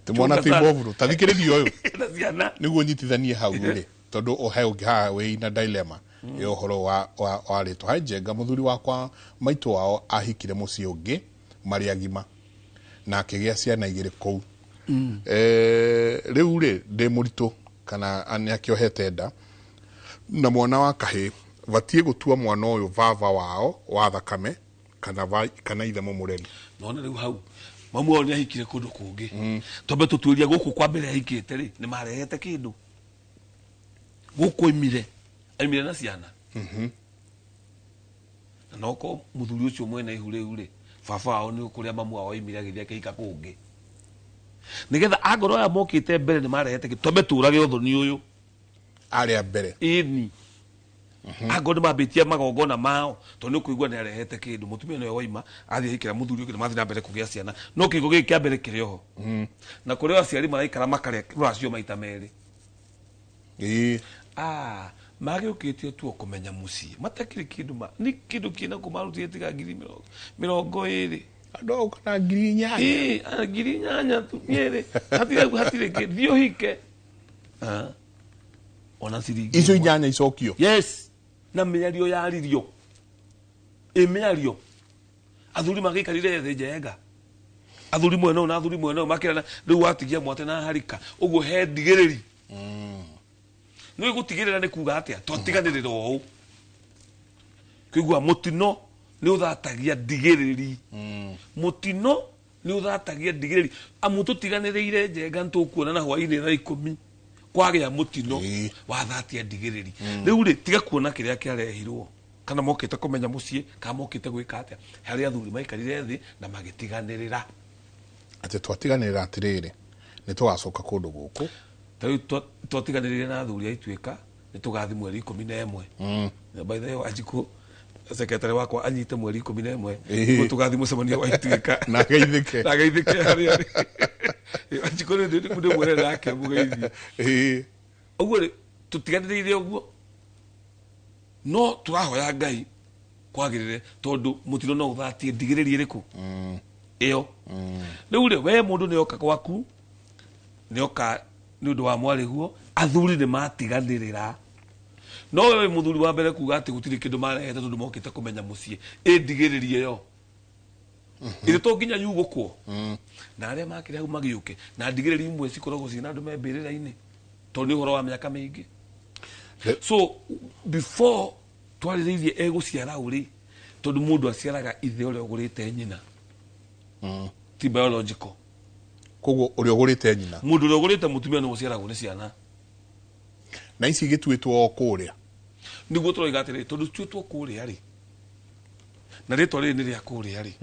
ti mwana ti bovuru tathikiririo uyu ciana niguo nyitithanie hau ri tondu ohe ungiha we ina dilemma yo horo wa ritwa hai njenga muthuri wakwa maitu wao ahikire mucii ungi mari agima na akigia ciana igiri kou. Riu ri ndi muritu kana ani akiohete nda na mwana wa kahi vatie gutua mwana uyu baba wao wa thakame kana ithe mumureri nona riu hau mamu wao ni ahikire kundu kungi tombe tutuiria guku kwa mbere ahikite ri ni marehete kindu guku imire na ciana na noko muthuri ucio mwene ihu riu ri baba wao ni kuria mamu wao imire agithia kihika kungi nigetha agoro ya mokite mbere ni marehete tombe turage uthoni uyu aria mbere ini agoro mabitia magogona mao tondu kuigua ni arehete kindu mutumia no waima athi hikira muthuri uki mathi na mbere kugia ciana no kigo giki kia mbere kirioho na kurio aciari maraikara makare ruracio maita meri magi ukitio tu kumenya mucii matakiri kindu ni kindu kina kumarutie tiga 20 ando kana 8,000 8,000 tu nyere hatire kindu hike ona ciringi icio 8 icokio yes na menyario yaririo menyario athuri magikarire thĩ njenga athuri mwene na athuri mwene makirana riu watigia mwate na harika uguo he ndigiriri no gutigirira ni kuga atia twatiganirira o kigwa mutino ni uthatagia ndigiriri mutino ni uthatagia ndigiriri amutu tiganirire njenga ntukuona na hwaini thaa 10 kwagia mutino wathatia ndigiriri riu ri tiga kuona kiria kiarehirwo kana mokite kumenya mucie kana mokite gwika atia hari athuri maikarire thi na magitiganirira ati twatiganirira atiriri ni tugacoka kundu guku tayu twatiganirire na athuri aitwika ni tugathi mweri 11 by the way Wanjiku secretary wakwa anyite mweri 11 ko tugathi mucemanio wa itwika na geithike hari Wanjiku ni mundu mwere nake mugeithie uguo ri tutiganirire uguo no turahoya Ngai kwagirire tondu mutino no uthatie ndigiriri iriku iyo riu ri we mundu ni oka gwaku ni oka ni undu wa mwariguo athuri ni matiganirira no we muthuri wa mbere kuga ati gutiri kindu marehete tondu mokite kumenya mucie ndigiriri iyo ire to nginya yugukwo na aria makire hau magiuke na ndigiriri imwe cikoragwo cina andu mebirira-ini tondu ni uhoro wa miaka mingi so before twariririe eguciara uri tondu mundu aciaraga ithe uria ugurite nyina ti biological koguo uria ugurite nyina mundu uria ugurite mutumia no uciaragwo ni ciana na ici gitwitwo kuria niguo turoiga atiri tondu twitwo kuria ri na ritwa riri ni ria kuria ri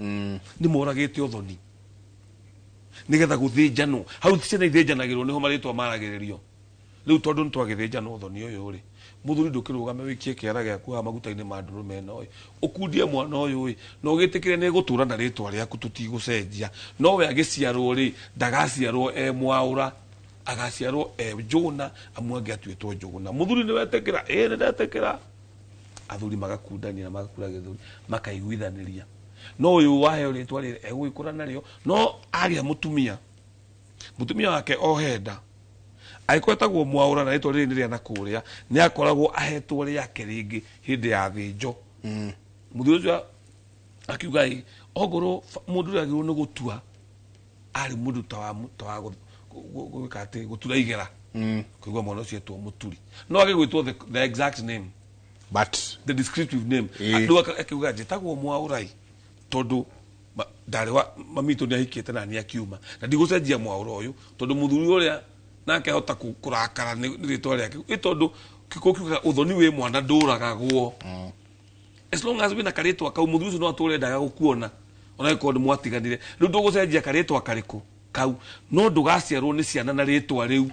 ni moragite uthoni nigetha guthinjanwo hau ciana ithinjanagirwo niho maritwa maragiririo riu tondu ntwagithinjanwo uthoni uyu ri muthuri ndukirugame wikie kiara giaku ha maguta-ini ma ndurume no ukundie mwana uyu no gitikire ni gutura na ritwa riaku tutigucenjia no we agiciarwo ri ndagaciarwo mwaura agaciarwo Njuguna amwange atwitwo Njuguna muthuri ni wetekira ni ndetekira athuri magakundania na magakura githuri makaiguithaniria no uyu waheo ritwa riri egwikura nario no aria mutumia wake ohenda aikwetagwo Mwaura na ritwa riri ni ria na kuria ni akoragwo ahetwo riake ringi hindi ya thinjo muthuri ucio akiuga ogoro mundu ria giru ni gutua ari mundu tawa gwikate gutura igera kuigwa mwana ucio etwo muturi no agigwitwo the exact name but the descriptive name andu akiuga njitagwo Mwaura tondu ndari wa mamito ni ahikite na ni akiuma na ndigucenjia Mwaura uyu tondu muthuri uria nake hota kurakara ni ritwa riake tondu kikukiuga uthoni wi mwana nduragagwo as long as wina karitwa kau muthuri ucio no ature ndaga gukuona ona ikondi mwatiganire riu ndugucenjia karitwa kariku kau no ndugaciarwo ni ciana na ritwa riu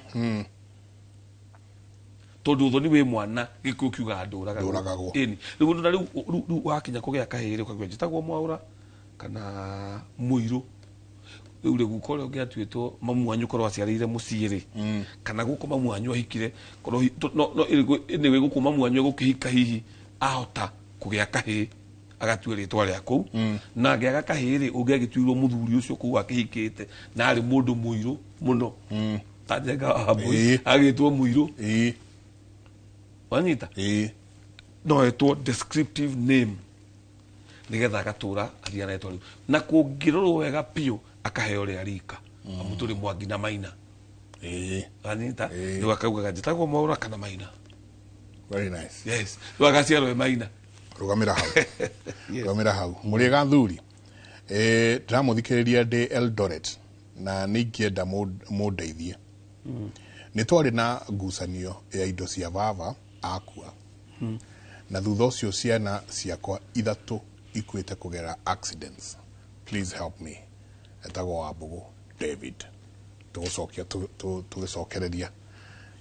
tondu uthoni wi mwana gikuo kiuga nduragagwo ini riu na riu wakinya kugia kahiri ukagwa njitagwo Mwaura kana Muiru riu riu gukorwo ungiatwitwo mamu wanyu korwo aciarire muciiri kana guko mamu wanyu ahikire korwo no ni we guko mamu wanyu gukihika hihi ahota kugia kahiri agatue ritwa ria ku na agiaga kahiri ungiagitwirwo muthuri ucio ku akihikite na ari mundu muiru muno tajenga agitwo Muiru wanyita no etwo descriptive name nigetha agatura athia na ritwa riu na kungirorwo wega piu akaheo ria rika amuturi Mwangi na Maina wanyita ni wakauga njitagwo Mwaura kana Maina very nice yes wagaciarwo Maina rugamira hau muriga thuri ndiramuthikiriria ndi Eldoret na ningienda mundeithie ni twari na ngucanio ya indo cia baba akua na thutha ucio ciana ciakwa ithatu ikuite kugera accidents please help me etagwo Wambugu David tugucokia tugicokereria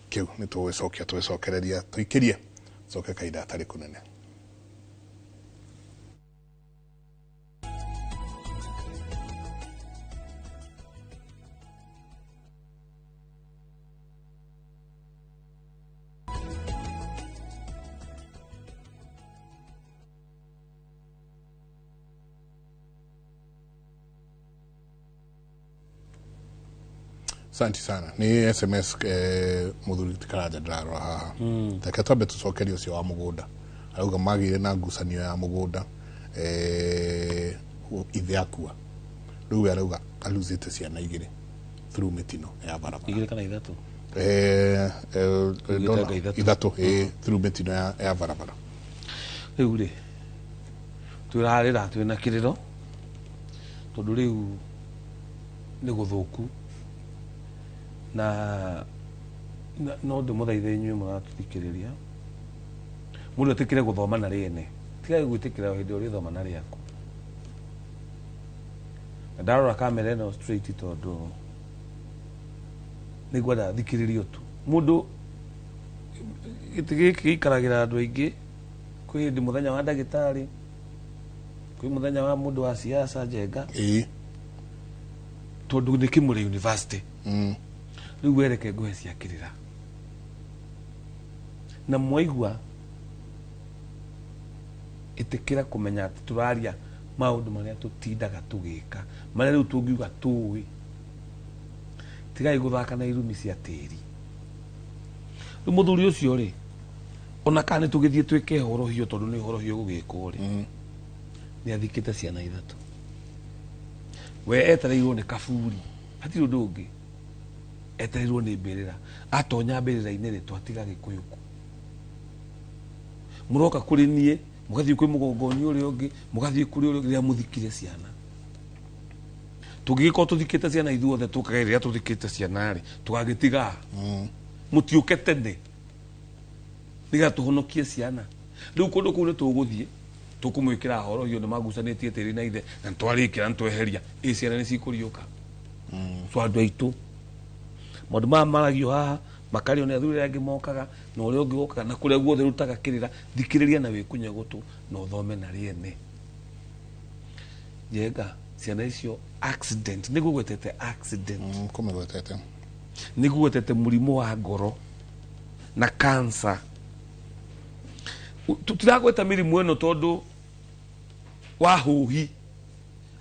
kiu ni tugicokereria tuikirie coke kaida atari kunene Santi sana ni SMS muthuri tikaraja ndarora haha take twambe tucokerie ucio wa mugunda arauga magire na ngucanio ya mugunda ithe akua riu arauga aluzite ciana igire through mitino ya barabara igire kana ithatu Ithatu through mitino ya barabara riu ri twirarira twina kiriro tondu riu ni guthuku na no ndimuthaithe inyuĩ mũratũthikĩrĩria mũndũ etikire guthoma na riene tigai gwitikira hindi uri thoma na riaku ndarora kamera ino straight tondu nigwenda thikiririo tu mundu giti gikaragira andu aingi kwi hindi muthenya wa ndagitari kwi muthenya wa mundu wa siasa njenga tondu ni Kimuri University riu wereke nguhe ciakirira na mwaigua itikira kumenya ati turaria maundu maria tutindaga tugika maria riu tungiuga tuwi tigai guthaka na irumi cia tiri riu muthuri ucio ri ona kana tugithie twike horo hiyo tondu ni horo hiyo gugikwo ri ni athikite ciana ithatu we etereirwo ni kaburi hatiri undu ungi etereirwo ni mbirira atonya mbirira-ini ri twatiga gikuyuku muroka kuri nie mugathie kwi mugongoni uri ungi mugathie kuri uri ria muthikire ciana tugiko tuthikite ciana ithuothe tukagirira tuthikite ciana ri tugagitiga mutiuke tene niga tuhonokie ciana riu kundu kuu ni tuguthie tukumwikira horo hiyo ni magucanitie tiri na ithe na twarikira ntweheria ciana ni cikuriuka so andu aitu maundu maya maragio haha makario ni athuri angi mokaga na uria ungi wokaga na kuria guothe rutaga kirira thikiriria na wikunye gutu na uthome na riene yega ciana icio accident nigugwetete accident kumegwetete nigugwetete murimu wa ngoro na cancer tutiragweta mirimu eno tondu wa huhi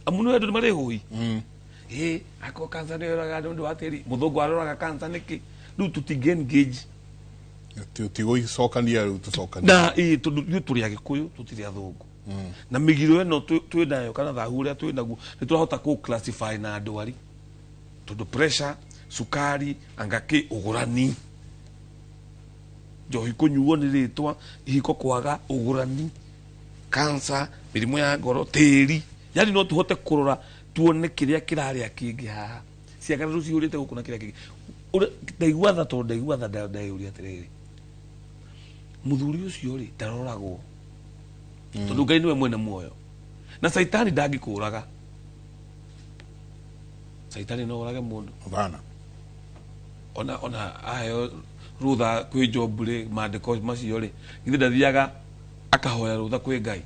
amunu andu mari huhi ako cancer ni yoraga ndu wa tiri muthungu aroraga cancer niki riu tutinge engage tigo icokania riu tucokania na tondu turi agikuyu tutiri athungu na migiro eno twi nayo kana thahu uria twi naguo ni turahota ku classify na ndwari tondu pressure sukari angaki ugurani njohi kunyuo ni ritwa ihiko kwaga ugurani cancer mirimu ya ngoro tiri yani no tuhote kurora tuone kiria kiraria kingi haha ciakana ru ciurite gukuna kiria kingi ndaigua tha ndaigua tha ndaiuria atiriri muthuri ucio ri ndaroragwo tondu Ngai niwe mwene muoyo na saitani ndangikuraga saitani no urage mundu bana ona ayo rutha kwi Job-ri mandiko macio ri ithe ndathiaga akahoya rutha kwi Ngai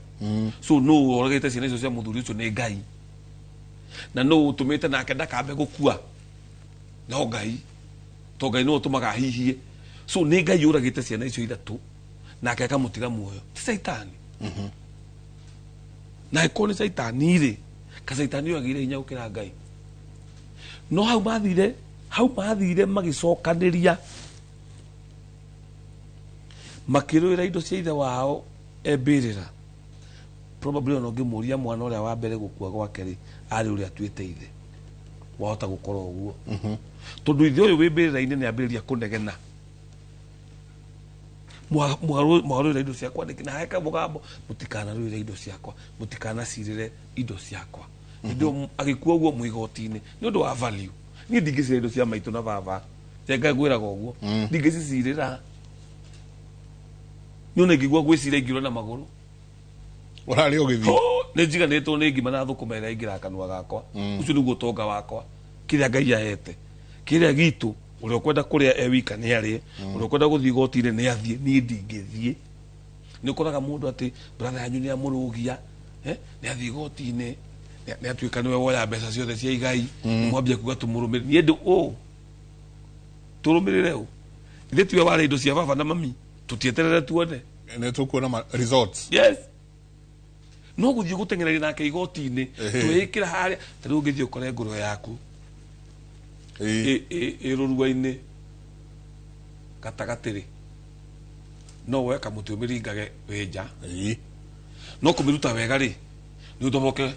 so no uragite ciana icio cia muthuri ucio ni Ngai na no utumite nake ndakambe gukua no Ngai to Ngai no utumaga hihie so ni Ngai uragite ciana icio ithatu nake akamutiga muoyo ti saitani na ikoni saitani ri ka saitani yagire hinya gukira Ngai no hau mathire magicokaniria makirwira indo cia ithe wao ebirira probably ono ngimuria mwana uria wa mbere gukua gwake ri ari uria tuite ithe wahota gukora uguo tondu ithe uyu wibirira-ini ni ambiriria kunegena mwarwira indo ciakwa na heka mugambo mutikana rwira indo ciakwa mutikana cirire indo ciakwa indo agikua uguo mwigoti-ini ni undu wa value ni ndingicira indo cia maitu na baba tenga gwiraga uguo ndingicirira ni una ngigua gwicira ingirwo na maguru urari ugithi ni njiganitwo ni ngima na thukuma ira ingira kanua gakwa ucio niguo tonga wakwa kiria Ngai ahete kiria gitu uria ukwenda kuria ewika ni ari uria ukwenda guthii goti-ini ni athie ni ndingithie ni ukoraga mundu ati brother yanyu ni amurugia ni athii goti-ini ni atuika niwe woya mbeca ciothe cia igai mwambia kuga tumurumire ni ndu turumirire ithe tiwe wari indo cia baba na mami tutieterere tuone ne tukuona results yes no guthie gutengereria nake igoti-ini twikira haria tariu ngithie ukore nguru yaku irurua-ini gatagatiri no we kamuti umiringage winja no kumiruta wega ri ni uthoboke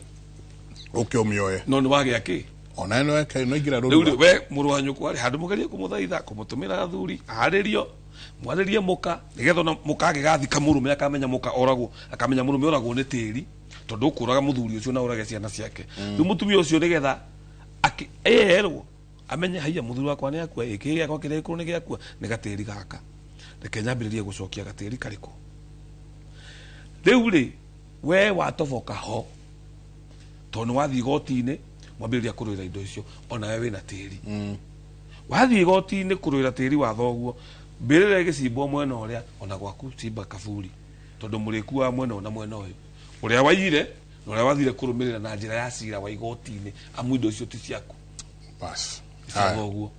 ukiumioe no ni wagia ki ona no eka no igira riu we muruhanyu kwari handu mugerie kumuthaitha kumutumira athuri aharirio mwaririe muka nigetha na muka agigathika murume akamenya muka oragwo akamenya murume oragwo ni tiri tondu ukuraga muthuri ucio na urage ciana ciake riu mutumia ucio nigetha erwo amenye haiya muthuri wakwa ni akua iki giakwa kirekuru ni giakua ni gatiri gaka reke nyambiririe gucokia gatiri kariko riu ri we watoboka ho tondu wathi goti-ini mwambiriria kuruira indo icio ona we wina tiri wathi goti-ini kuruira tiri wa thoguo mbirire gicimbwo mwena uria ona gwaku cimba kaburi tondu murikua mwena na mwena uyu uria waire na uria wathire kurumirira na njira ya cira wa igoti-ini amu indo icio ti ciaku bas thoguo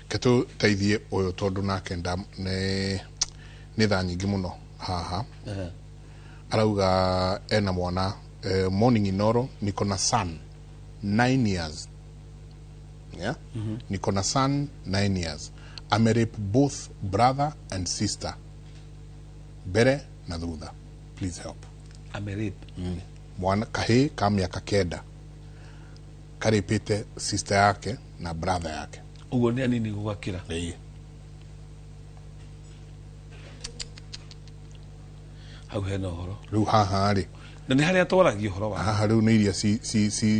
ketu teithie uyu tondu nake ni tha nyingi muno haha arauga ena mwana morning inoro niko na son 9 years yeah niko na son 9 years amerape both brother and sister bere na thutha please help amerape mwana kahe ka miaka 9 karipite sister yake na brother yake ugo ni anini gugakira hau hena horo riu haha ri na ni haria twaragio horo wa haha riu ni iria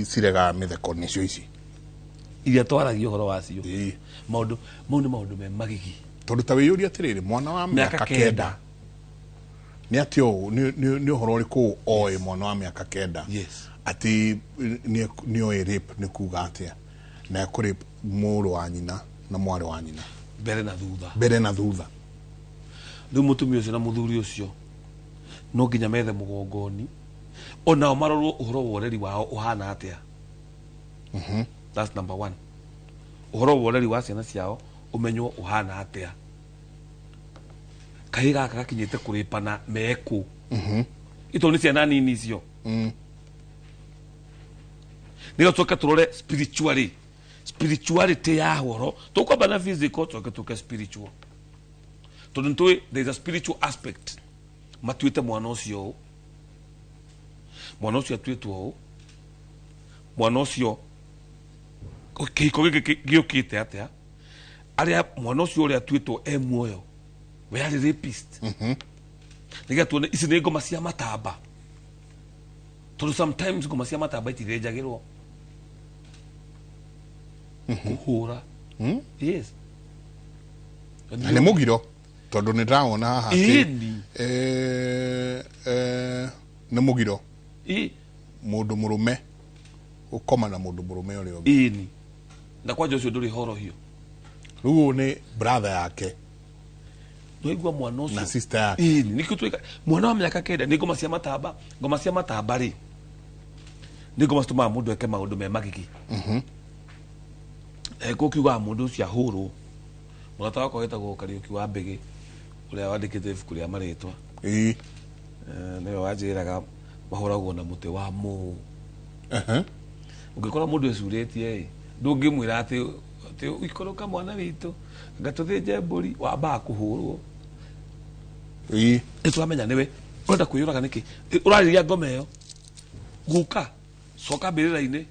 cirega mitheko nicio ici iria twaragio horo wacio maundu ni maundu me magigi tondu ta wiyuria atiriri mwana wa miaka 9 ni atio ni horo uriku oi mwana wa miaka 9 yes ati ni oi rape ni kuga atia na kurape muru wa nyina na mwari wa nyina bere na thutha riu mutumia ucio na muthuri ucio no nginya methe mugongoni ona marorwo uhoro wa ureri wao uhana atia that's number 1 uhoro wa ureri wa ciana ciao umenywo uhana atia kai gaka gakinyite kuripana meku ito ni ciana nini icio niga tuka turore spirituality ya horo tukwamba na physical tuka spiritual tondu there is a spiritual aspect matuite mwana ucio atuitwo mwana ucio kiko giukite atia aria mwana ucio uri atuitwo muoyo we ari rapist niga tuone ici ni ngoma cia matamba tondu sometimes ngoma cia matamba itirenjagirwo kuhura yes ni mugiro tondu ni ndawona haha ni mugiro mundu murume ukoma na mundu murume uri ini na kwanja ucio nduri horo hiyo riu ni brother yake no igwa mwana ucio na sister yake ini nikutwika mwana wa miaka 9 ni ngoma cia matamba ri ni ngoma stuma mundu eke maundu me magigi kukiuga mundu ucio ahuru murata wako wetagwo Kariuki wa Mbigi uria wandikite ibuku ria maritwa niwe wanjiraga mahoragwo na muti wa mu ungikora mundu ecuritie ndungimwira ati ikoroka mwana witu ngatuthinje mburi wamba kuhurwo turamenya niwe urenda kwiyuraga niki urariria ngoma iyo guka soka mbirira-ini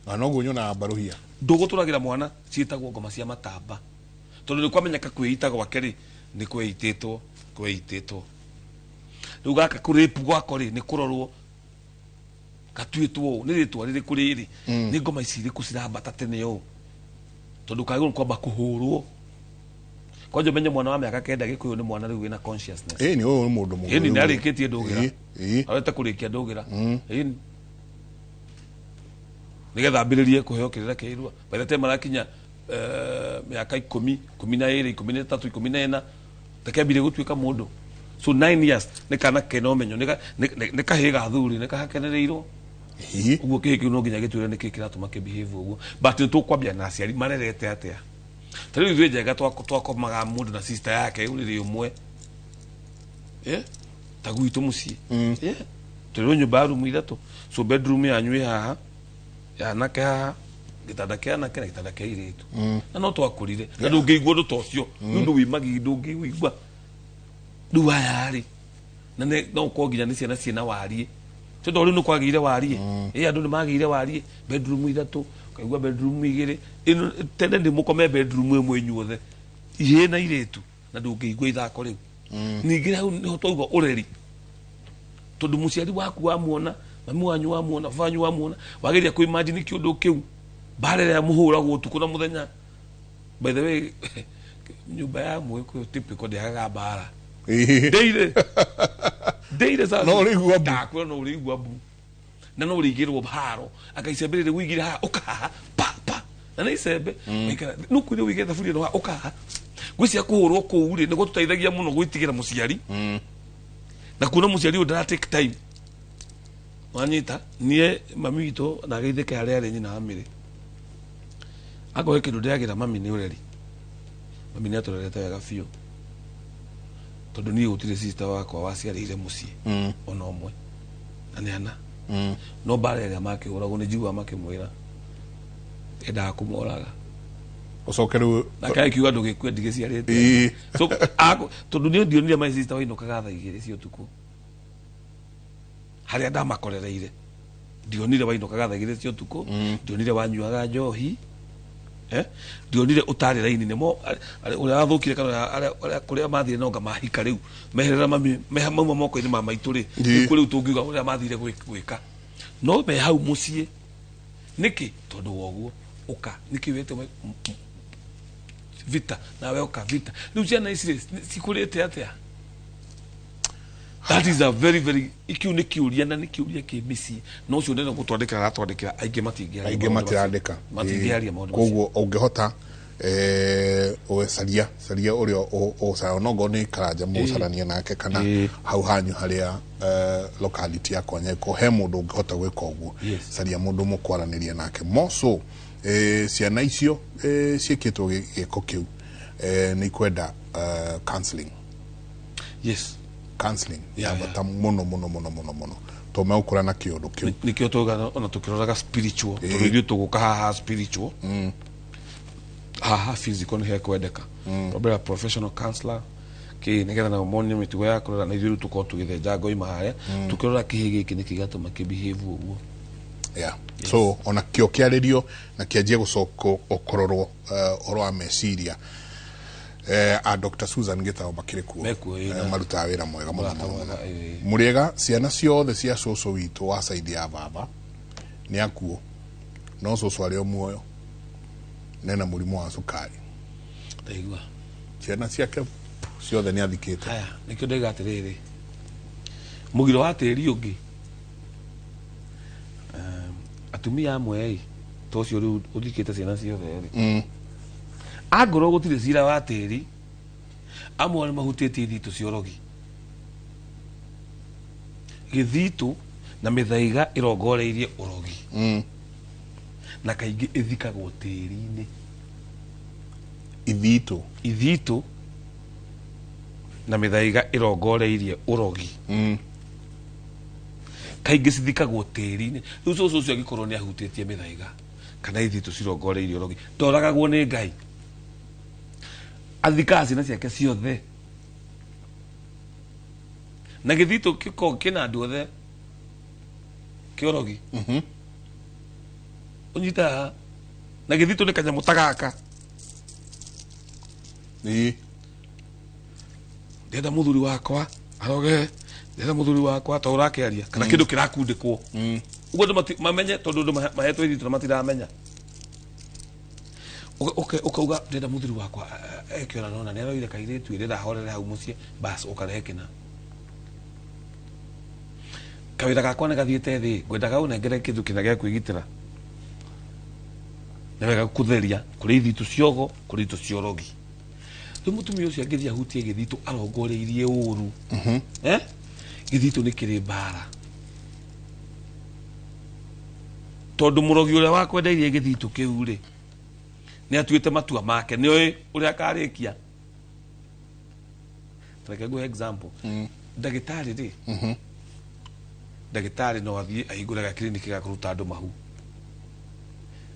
anoguo nyona baruhia nduguturagira mwana ciitagwo ngoma cia matamba tondu ni kwamenyeka kwiyita gwake ri ni kwiyititwo riu gaka kuripu gwako ri ni kurorwo gatuitwo ni ritwa riri kuriri ni ngoma ici iriku cirambata tene yo tondu kaguru kwamba kuhurwo kwanja menye mwana wa miaka 9 gikuyu ni mwana riu wina consciousness ni uyu ni mundu mugiru ni arikitie ndugira areta kurikia ndugira nigetha ambiririe kuheo kirira kiirua by the time marakinya miaka 10 12 13 14 takambire gutuika mundu so 9 years ni kana keno menyo ni kahiga thuri ni kahakenereirwo uguo kihikiu no nginya gitwire ni kikiratuma kibehave uguo but nitukwambia na aciari marerete atia tariu ithuĩ njega twakomaga mundu na sister yake uriri umwe ta gwitu mucii turi nyumba rumu ithatu so bedroom yanyu haha yanake haha gitanda kia anake na gitanda kia iritu na no twakurire na ndungĩigua ũndũ ta ũcio nĩũndũ wĩ magigi ndũngĩigua rĩu aya rĩ na no ũkorwo nginya nĩ ciana ciĩna wariĩ Toto ri no kwagire warie andu ni magire warie bedroom 3 kaigwa bedroom 2 ino tende ndi mukome bedroom imwe inyuothe ihe na iretu na ndungĩigua ithako rĩu ningĩ hau nĩho twauga ũreri tondũ mũciari waku wamuona mami wanyu wamuona vanyu wamuona wageria kũ imagine kĩũndũ kĩu mbara ĩrĩa mũhũragwo ũtukũ na mũthenya. By the way nyũmba ya Mũgĩkũyũ typical ndĩagaga mbara ndeire sasa no ũrĩigua mbu ndakwĩra no ũrĩigua mbu na no ũrĩigĩrwo haro akaicembe rĩrĩ wĩigire haha ũkaha pa na nĩ icembe no kwĩrĩ wĩige thaburia no ũkaha gwĩcia kũhũrwo kũu rĩ nĩguo tũteithagia mũno gwĩtigĩra mũciari na kuona mũciari ũyũ ndara take time wanyita niĩ mami witũ na geithĩke harĩa arĩ nyina wa mĩrĩ akoe kĩndũ ndĩragĩra mami nĩ ũreri. Mami nĩ atũrerete wega biũ tondũ niĩ gũtirĩ sister wakwa waciarĩire mũciĩ ona ũmwe na nĩ ana no mbara ĩrĩa makĩhũragwo nĩ njiguaga makĩmwĩra endaga kũmoraga ũcoke rĩu na kaĩ kiuga ndũgĩkue ndigĩciarĩte so tondũ niĩ ndionire my sister wainũkaga thaa 2 cia ũtukũ harĩa ndamakorereire ndionire wainũkaga thaa 2 cia ũtukũ ndionire wanyuaga njohi ndionire ũtarĩ raini nĩmo ũrĩa wathũkire kana kũrĩa mathire nonga mahika rĩu meherera mami mauma moko-inĩ ma maitũ rĩ kũ rĩu tũngiuga ũrĩa mathire gwĩka no me hau mũciĩ nĩkĩ tondũ woguo ũka nĩkĩ wĩte vita nawe ũka vita rĩu ciana ici cikũrĩte atĩa. That is a very very ikiu nĩ kĩũria na nĩ kĩũria kĩ mĩciĩ no ũcio ndĩna gũtwandĩkĩra aratwandĩkĩra aingĩ matirandĩka matingĩaria maũndũ koguo ũngĩhota saria ũrĩa ũcara no ngo nĩ karanja mũcarania nake kana hau hanyu harĩa locality yakwa nyeko he mũndũ ũngĩhota gwĩka ũguo saria mũndũ mũkwaranĩria nake moso ciana icio ciĩkĩtwo gĩko kĩu nĩ ikwenda counseling. Yes, counseling ya bata muno to me ukura na kĩũndũ kĩu nikio toga ona tukiroraga spiritual tũrĩthiĩ tũgũka haha spiritual haha physical nĩ hekwendeka probably a professional counselor ki nigetha na monio mĩtugo ya kũrora na ithuĩ tũkorwo tũgĩthenja ngoima harĩa tukirora kĩhĩ gĩkĩ nĩkĩ gatũma kĩbehave ũguo. So ona kĩo kĩarĩrio na kĩanjie gũcokwo ũkororwo oro wa meciria a Dr. Susan Gitao makĩrĩ kuo marutaga wĩra mwega mũno mũrĩega ciana ciothe cia cũcũ witũ wa saidi ya baba nĩ akuo no cũcũ arĩ o muoyo nena mũrimũ wa cukari ndaigua ciana ciake ciothe nĩ athikĩte. Haya nĩkĩo ndaiga atĩrĩrĩ mũgiro wa tĩri ũngĩ atumia amwe tocio rĩu ũthikĩte ciana ciothe angorwo gũtirĩ cira wa tĩri amwe nĩ mahutĩtie ithitũ cia ũrogi gĩthitũ na mĩthaiga ĩrongoreirie ũrogi na kaingĩ ĩthikagwo tĩri-inĩ. Ithitũ na mĩthaiga ĩrongoreirie ũrogi kaingĩ cithikagwo tĩri-inĩ. Rĩu cũcũ ũcio angĩkorwo nĩ ahutĩtie mĩthaiga kana ithitũ cirongoreirie ũrogi ndoragagwo nĩ Ngai athikaga ciana ciake ciothe na gĩthitũ kĩna andũ othe kĩorogi ũnyitaga na gĩthitũ nĩ kanyamũ ta gaka ndenda mũthuri wakwa aroge ndenda mũthuri wakwa ta ũrakĩaria kana kĩndũ kĩrakundĩkwo ũguo andũ mamenye tondũ andũ mahetwo ithitũ na matiramenya ukauga ndenda mũthuri wakwa ekiona nona nĩ aroire kairĩtu ĩrĩa ndahorere hau mũciĩ basi ũkarehe kĩna kawĩra gakwa nĩ gathiĩte thĩ ngwendaga ũnengere kĩndũ kĩna gĩa kwĩgitĩra nĩ wega kũtheria kũrĩ ithitũ ciogo kũrĩ ithitũ cia ũrogi. Rĩu mũtumia ũcio angĩthiĩ ahutie gĩthitũ arongoreirie ũru gĩthitũ nĩ kĩrĩ mbara tondũ mũrogi ũrĩa wakwendeirie gĩthitũ kĩu rĩ nĩ atuĩte matua make nĩ oĩ ũrĩa akarĩkia. Reke nguhe example ndagĩtarĩ rĩ ndagĩtarĩ no athiĩ ahingũre gakliniki ga kũruta andũ mahu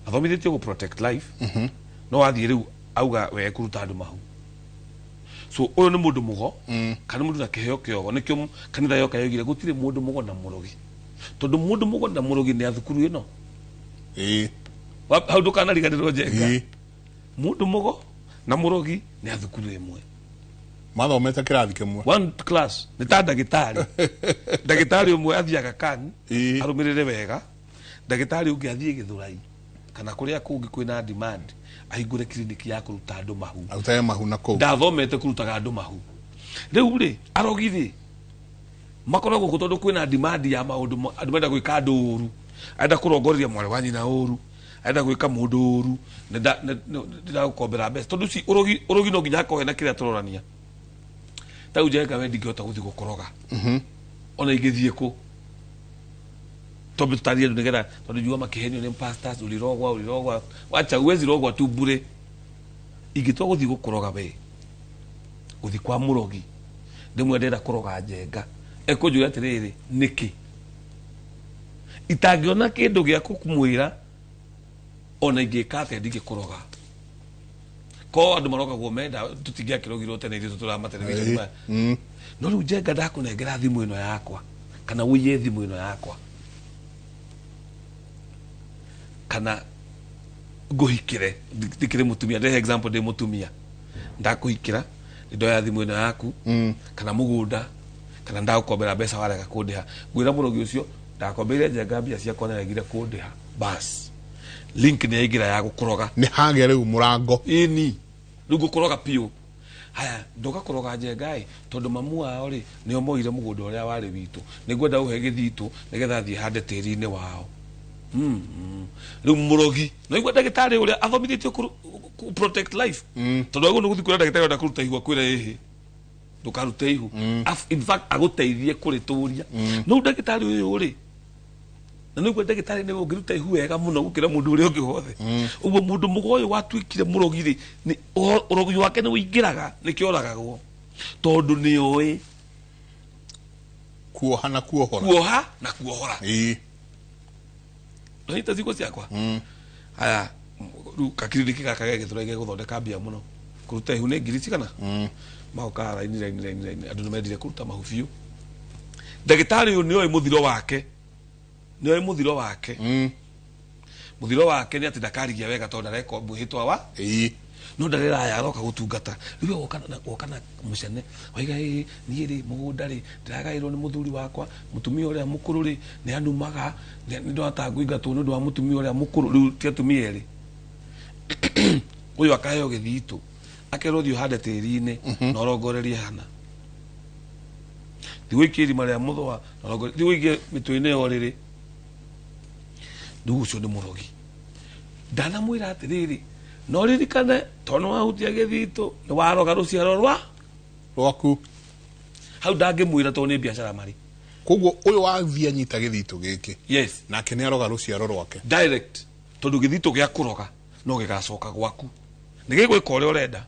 athomithĩtio gũ protect life no athiĩ rĩu auga we kũruta andũ mahu. So ũyũ nĩ mũndũ mũgo kana mũndũ na kĩheo kĩogo nĩkĩo kanitha yoka yogire gũtirĩ mũndũ mũgo na mũrogi tondu mundu mugo na murogi ni athukuru ino hau ndukanariganirwo Njenga mundu mugo na murogi ni athukuru imwe mathomete kirathi kimwe one class ni ta ndagitari umwe athiaga kan arumirire wega ndagitari ungi athie Githurai kana kuria kungi kwina demand ahingure clinic ya kuruta andu mahu autaye mahu na kou ndathomete kurutaga andu mahu riu ri arogithi makoragwo gutondu kwina demand ya maundu andu menda gwika andu uru aenda kurongoreria mwari wa nyina uru aenda gwika mundu uru ndira gukombera mbeca tondu si urogi no nginya akohe na kiria turorania tau Njenga we ndingihota guthii gukoroga ona ingithie ku tobe tutarie nigetha tondu njua makihenio ni pastors ulirogwa wacha uwezi rogwa tu bure ingitwa guthii gukoroga we guthii kwa murogi ndimwe ndenda kuroga Njenga ekunjura atiriri niki itangiona kindu gia kumwira ona ingika atia ndingikuroga ko andu marogagwo menda tutingia kirogirwo tene ithu turama television no riu Njenga ndakunengera thimu ino yakwa kana wiye thimu ino yakwa kana nguhikire ndikire mutumia ndehe example de mutumia ndakuhikira ndoya thimu ino yaku kana mugunda kana ndagukombera mbeca warega kundiha ngwira murogi ucio ndakombeire Njenga mbia ciakwa na regire kundiha bas link ni yaingira ya gukuroga ni hage riu murango ini riu gukuroga pio haya ndoka kuroga Njenga tondu mamu wao ri nio moire mugunda uria wari witu nigwenda uhe githitu nigetha thie hande tiri-ini wao riu murogi no igwa ndagitari uria athomithitio ku protect life tondu agu nuguthi kwira ndagitari nda kuruta ihua kwira ihi ndukarute ihu in fact aguteithie kurituria no ndagitari uyu ri na niguo ndagitari ni ungiruta ihu wega muno gukira mundu uria ungi hothe uguo mundu mugoyo watwikire murogi ri ni urogi wake ni uingiraga ni kioragagwo tondu ni oi kuoha na kuohora no itaziko ciakwa haya kakiriniki gaka gege turege guthondeka mbia muno kuruta ihu ni ngiri cigana maukara ini andu ni mendire kuruta mahu biu ndagitari uyu ni oi muthiro wake muthiro wake ni ati ndakarigia wega tondu ndareko muhitwa wa no ndarira ya roka gutungata riu okana mucene waiga ni ri mugunda ri ndiragairwo ni muthuri wakwa mutumia uria mukuru ri ni anumaga ni ndota nguingatwo ni ndu wa mutumia uria mukuru riu ti atumia ri uyu akaheo githitu akerwo thio hande tiri-ini na orongorerie hana thiwikie irima ria muthwa na orongorerie thiwikie mitwe-ini yo riri ndugu ucio ni murogi ndanamwira atiriri no ririkane tondu wahutia githitu ni waroga ruciaro rwaku hau ndangimwira tondu ni biacara mari koguo uyu wathia nyita githitu giki yes nake ni aroga ruciaro rwake direct tondu githitu gia kuroga no gigacoka gwaku ni gigwika uria urenda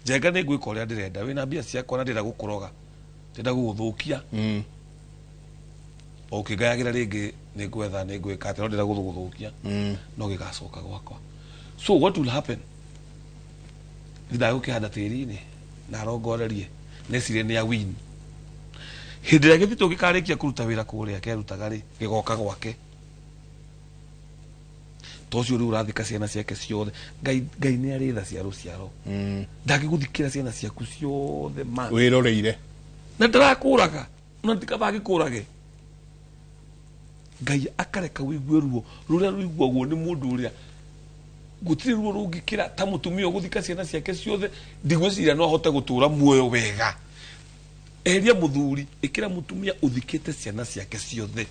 Njenga ni gwika uria ndirenda wina mbia ciakwa na ndira gukuroga ndenda guguthukia ukigayagira ringi ni gwetha ni gwika ati no ndira guthukia no gigacoka gwakwa so what will happen ndagukihanda tiri-ini na arongorerie necire ni a win hindi ria githitu gikarikia kuruta wira kuria kerutaga ri gigoka gwake tocio riu urathika ciana ciake ciothe ngai ni ari tha cia ruciaro ndangiguthikira ciana ciaku ciothe ma wiroreire na ndarakuraga na ndikabagikurage ngai akareka wigue ruo ruria ruiguagwo ni mundu uria gutiri ruo rungikira ta mutumia guthika ciana ciake ciothe ndigwiciria no ahote gutura muoyo wega eria muthuri ikira mutumia uthikite ciana ciake ciothe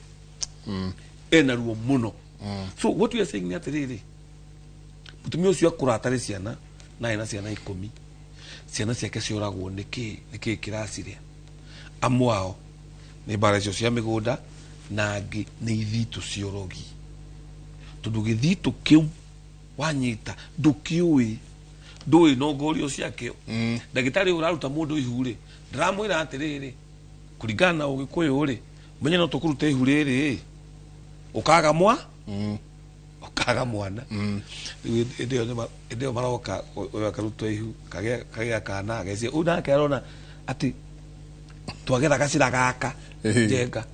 ena ruo muno so what we are saying ni atiriri mutumia ucio akura atari ciana na ena ciana 10 ciana ciake cioragwo niki kirasiria amwao ni bara icio cia migunda na angi ni ithitu ciorogi tondu githitu kiu wanyita ndukiui ndui no ngorio ciake ndagitari uraruta mundu ihuri ndiramwira atiriri kuringana na ugikuyu ri menye no tukuruta ihuri ri ukaga mwana ndio maroka akaruta ihu kagea kana agecie unake arona ati twagetha gacira gaka Njenga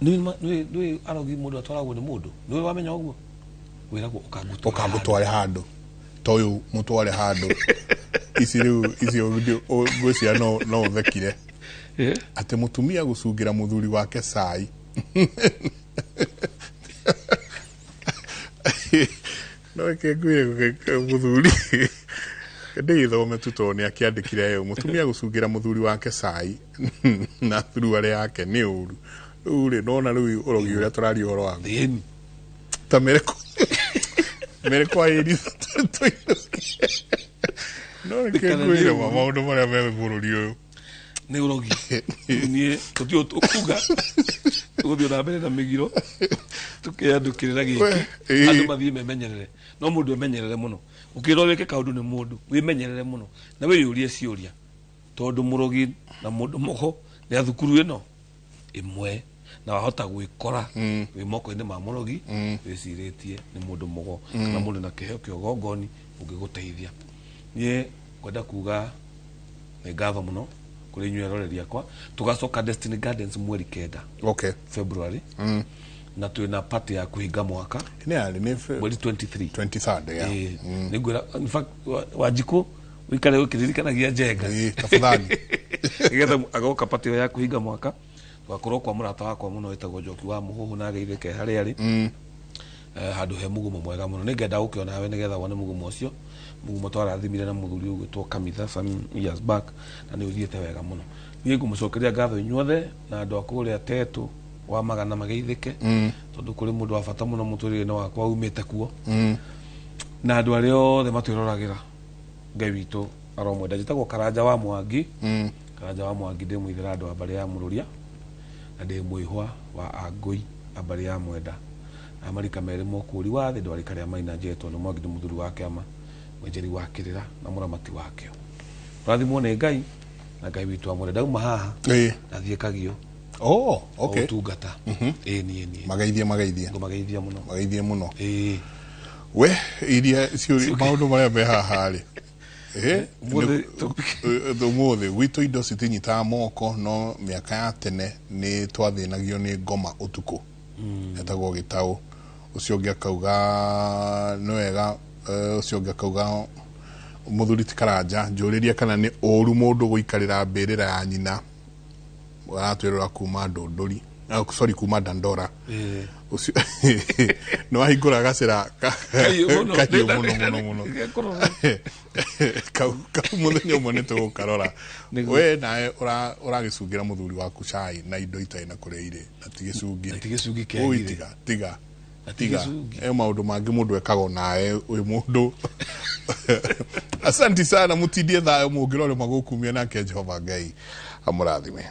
nä arogi må ndå atwaragwo nä må ndå nä wamenya å guo wä ragwo å kangutware handå ta å yå må tware handå ici rä u icio ngwä cia no å thekire atä må tumia gå cungä ra må thuri wake cai no kä ngwä må thuri ndä thome tu tondå nä akä andä kire må tumia gå cungä ra må thuri wake cai na thuruarä yake nä å ru rä u rä nona rä u å rogi å rä a tå raria å horo wa ta mere kwa ä no nä kä ngwä re maå ndå marä a me bå rå ri å yå nä å rogi niä tå tiå tå kuga tå gå thiä na mbere na mä giro tå kä andå kä rä ra gä kä andå mathiä memenyerere no må ndå emenyerere må no å kä ra wä ke kaå ndå nä må ndå wä menyerere må no na wä yå rie ciå ria tondå må rogi na må ndå mogo nä a thukuru ä no ä mwe na wahota gwä kora wä moko-inä ma må rogi wä cirä tie nä må ndå mogo kana må ndå na kä heo kä ogongoni å ngä gå teithia niä kwenda kuga nä ngatho må no kå rä inyuä roreri akwa tå gacoka Destiny Gardens mweri 9 February na twä na party ya kå hinga mwaka mweri 23 nä ngwä ra Wanjikå wä ikare å kä ririkanagia njenga nä getha agoka party ya kå hinga mwaka twakorwo kwa må rata wakwa må no wä tagwo Njoki wa må hå hå na geithä ke harä arä handå he må gumo mwega må no nä ngenda gå kä onawe nä getha wone må gumo å cio må gumo twarathimire na må thuri å gwä two Kamitha some years back na nä å thiä te wega må no niä ngå må cokeria ngatho inyuothe na andå akå rä a Tetå wa Magana mageithä ke tondå kå rä må ndå wa bata må no må tå rä re wakwa umä te kuo na andå arä othe matwä roragä ra Ngai witå aromwenda njätagwo Karanja wa Mwangi ndä må ithera andå a mbarä ya må rå ria na ndä mwä hwa wa Angåi a mbarä ya Mwenda na marika merä mokå ri wa thä ndwarä karä a maina njetwo nä Mwangi nä må thuri wa kä ama mwenjeri wa kä rä ra na må ramati wakio rathimwo nä Ngai na Ngai witå amwende ndauma haha nathiä Kagio tungata niä mageithie må no we iria maå ndå marä a me haha rä må thä gwitå indo citinyitaga moko no mä aka ya tene nä twathä nagio nä ngoma å tukå etagwo gä taå å cio å ngä akauga nä wega å cio å ngä akauga må thuri ti Karanja njå rä ria kana nä å ru må ndå gå ikarä ra mbä rä ra ya nyina aratwä rora kuma ndå ri kuma Dandora nä wahingå ra gacä ra kahiå må no kau må thenya å mwe nä tå gå karora we nawe å ragä cungä ra må thuri waku cai na indo itarä na kå rä a irä na tigä tiga maå ndå mangä må ndå ekaga nawe wä må ndå asanti sana må tindie thayo må ngä rore magå kumia nake Jehova Ngai amå rathime.